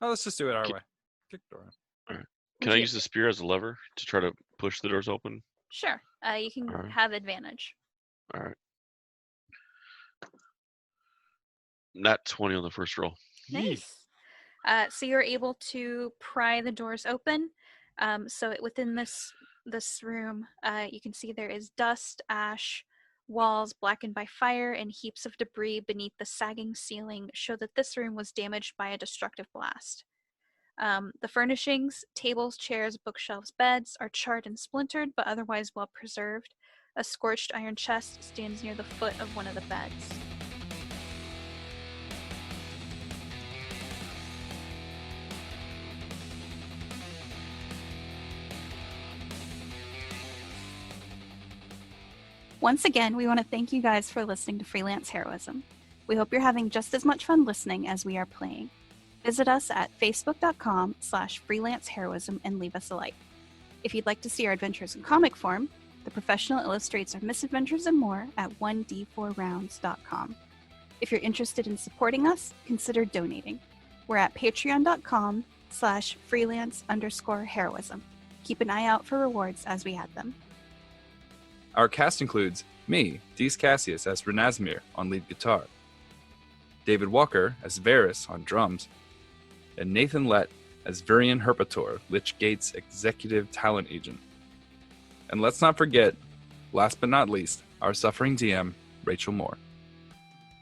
Let's just do it our way. Kick the door in. can I use the spear as a lever to try to push the doors open? Sure. You can All right. have advantage. All right. Nat 20 on the first roll. Nice. So you're able to pry the doors open. So within this room, you can see there is dust, ash, walls blackened by fire, and heaps of debris beneath the sagging ceiling show that this room was damaged by a destructive blast. The furnishings, tables, chairs, bookshelves, beds are charred and splintered, but otherwise well preserved. A scorched iron chest stands near the foot of one of the beds. Once again, we want to thank you guys for listening to Freelance Heroism. We hope you're having just as much fun listening as we are playing. Visit us at facebook.com/freelanceheroism and leave us a like. If you'd like to see our adventures in comic form, the professional illustrates our misadventures and more at 1d4rounds.com. If you're interested in supporting us, consider donating. We're at patreon.com/freelance_heroism. Keep an eye out for rewards as we add them. Our cast includes me, Dees Cassius, as Renazmir on lead guitar, David Walker as Varys on drums, and Nathan Lett as Varian Herpator, Lich Gate's executive talent agent. And let's not forget, last but not least, our suffering DM, Rachel Moore.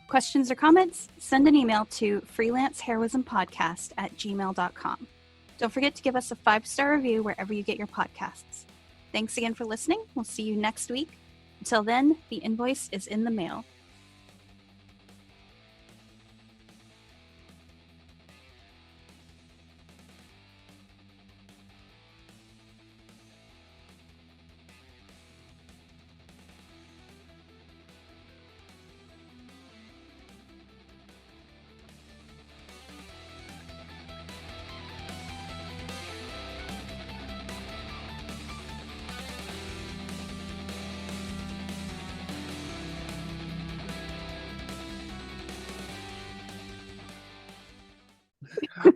Questions or comments? Send an email to freelanceheroismpodcast@gmail.com. Don't forget to give us a 5-star review wherever you get your podcasts. Thanks again for listening. We'll see you next week. Until then, the invoice is in the mail.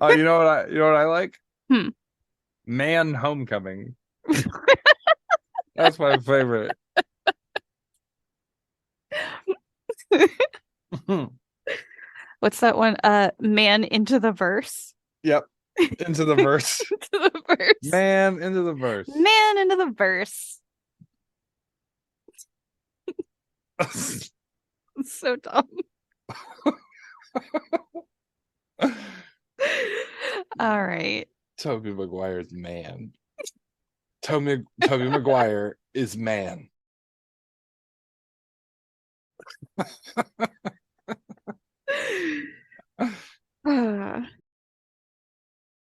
Oh, you know what I like? Hmm. Man Homecoming. That's my favorite. What's that one? Man into the verse. Yep. Into the verse. Into the verse. Man into the verse. Man into the verse. It's so dumb. All right. Tobey Maguire's man. Tobey Maguire is man.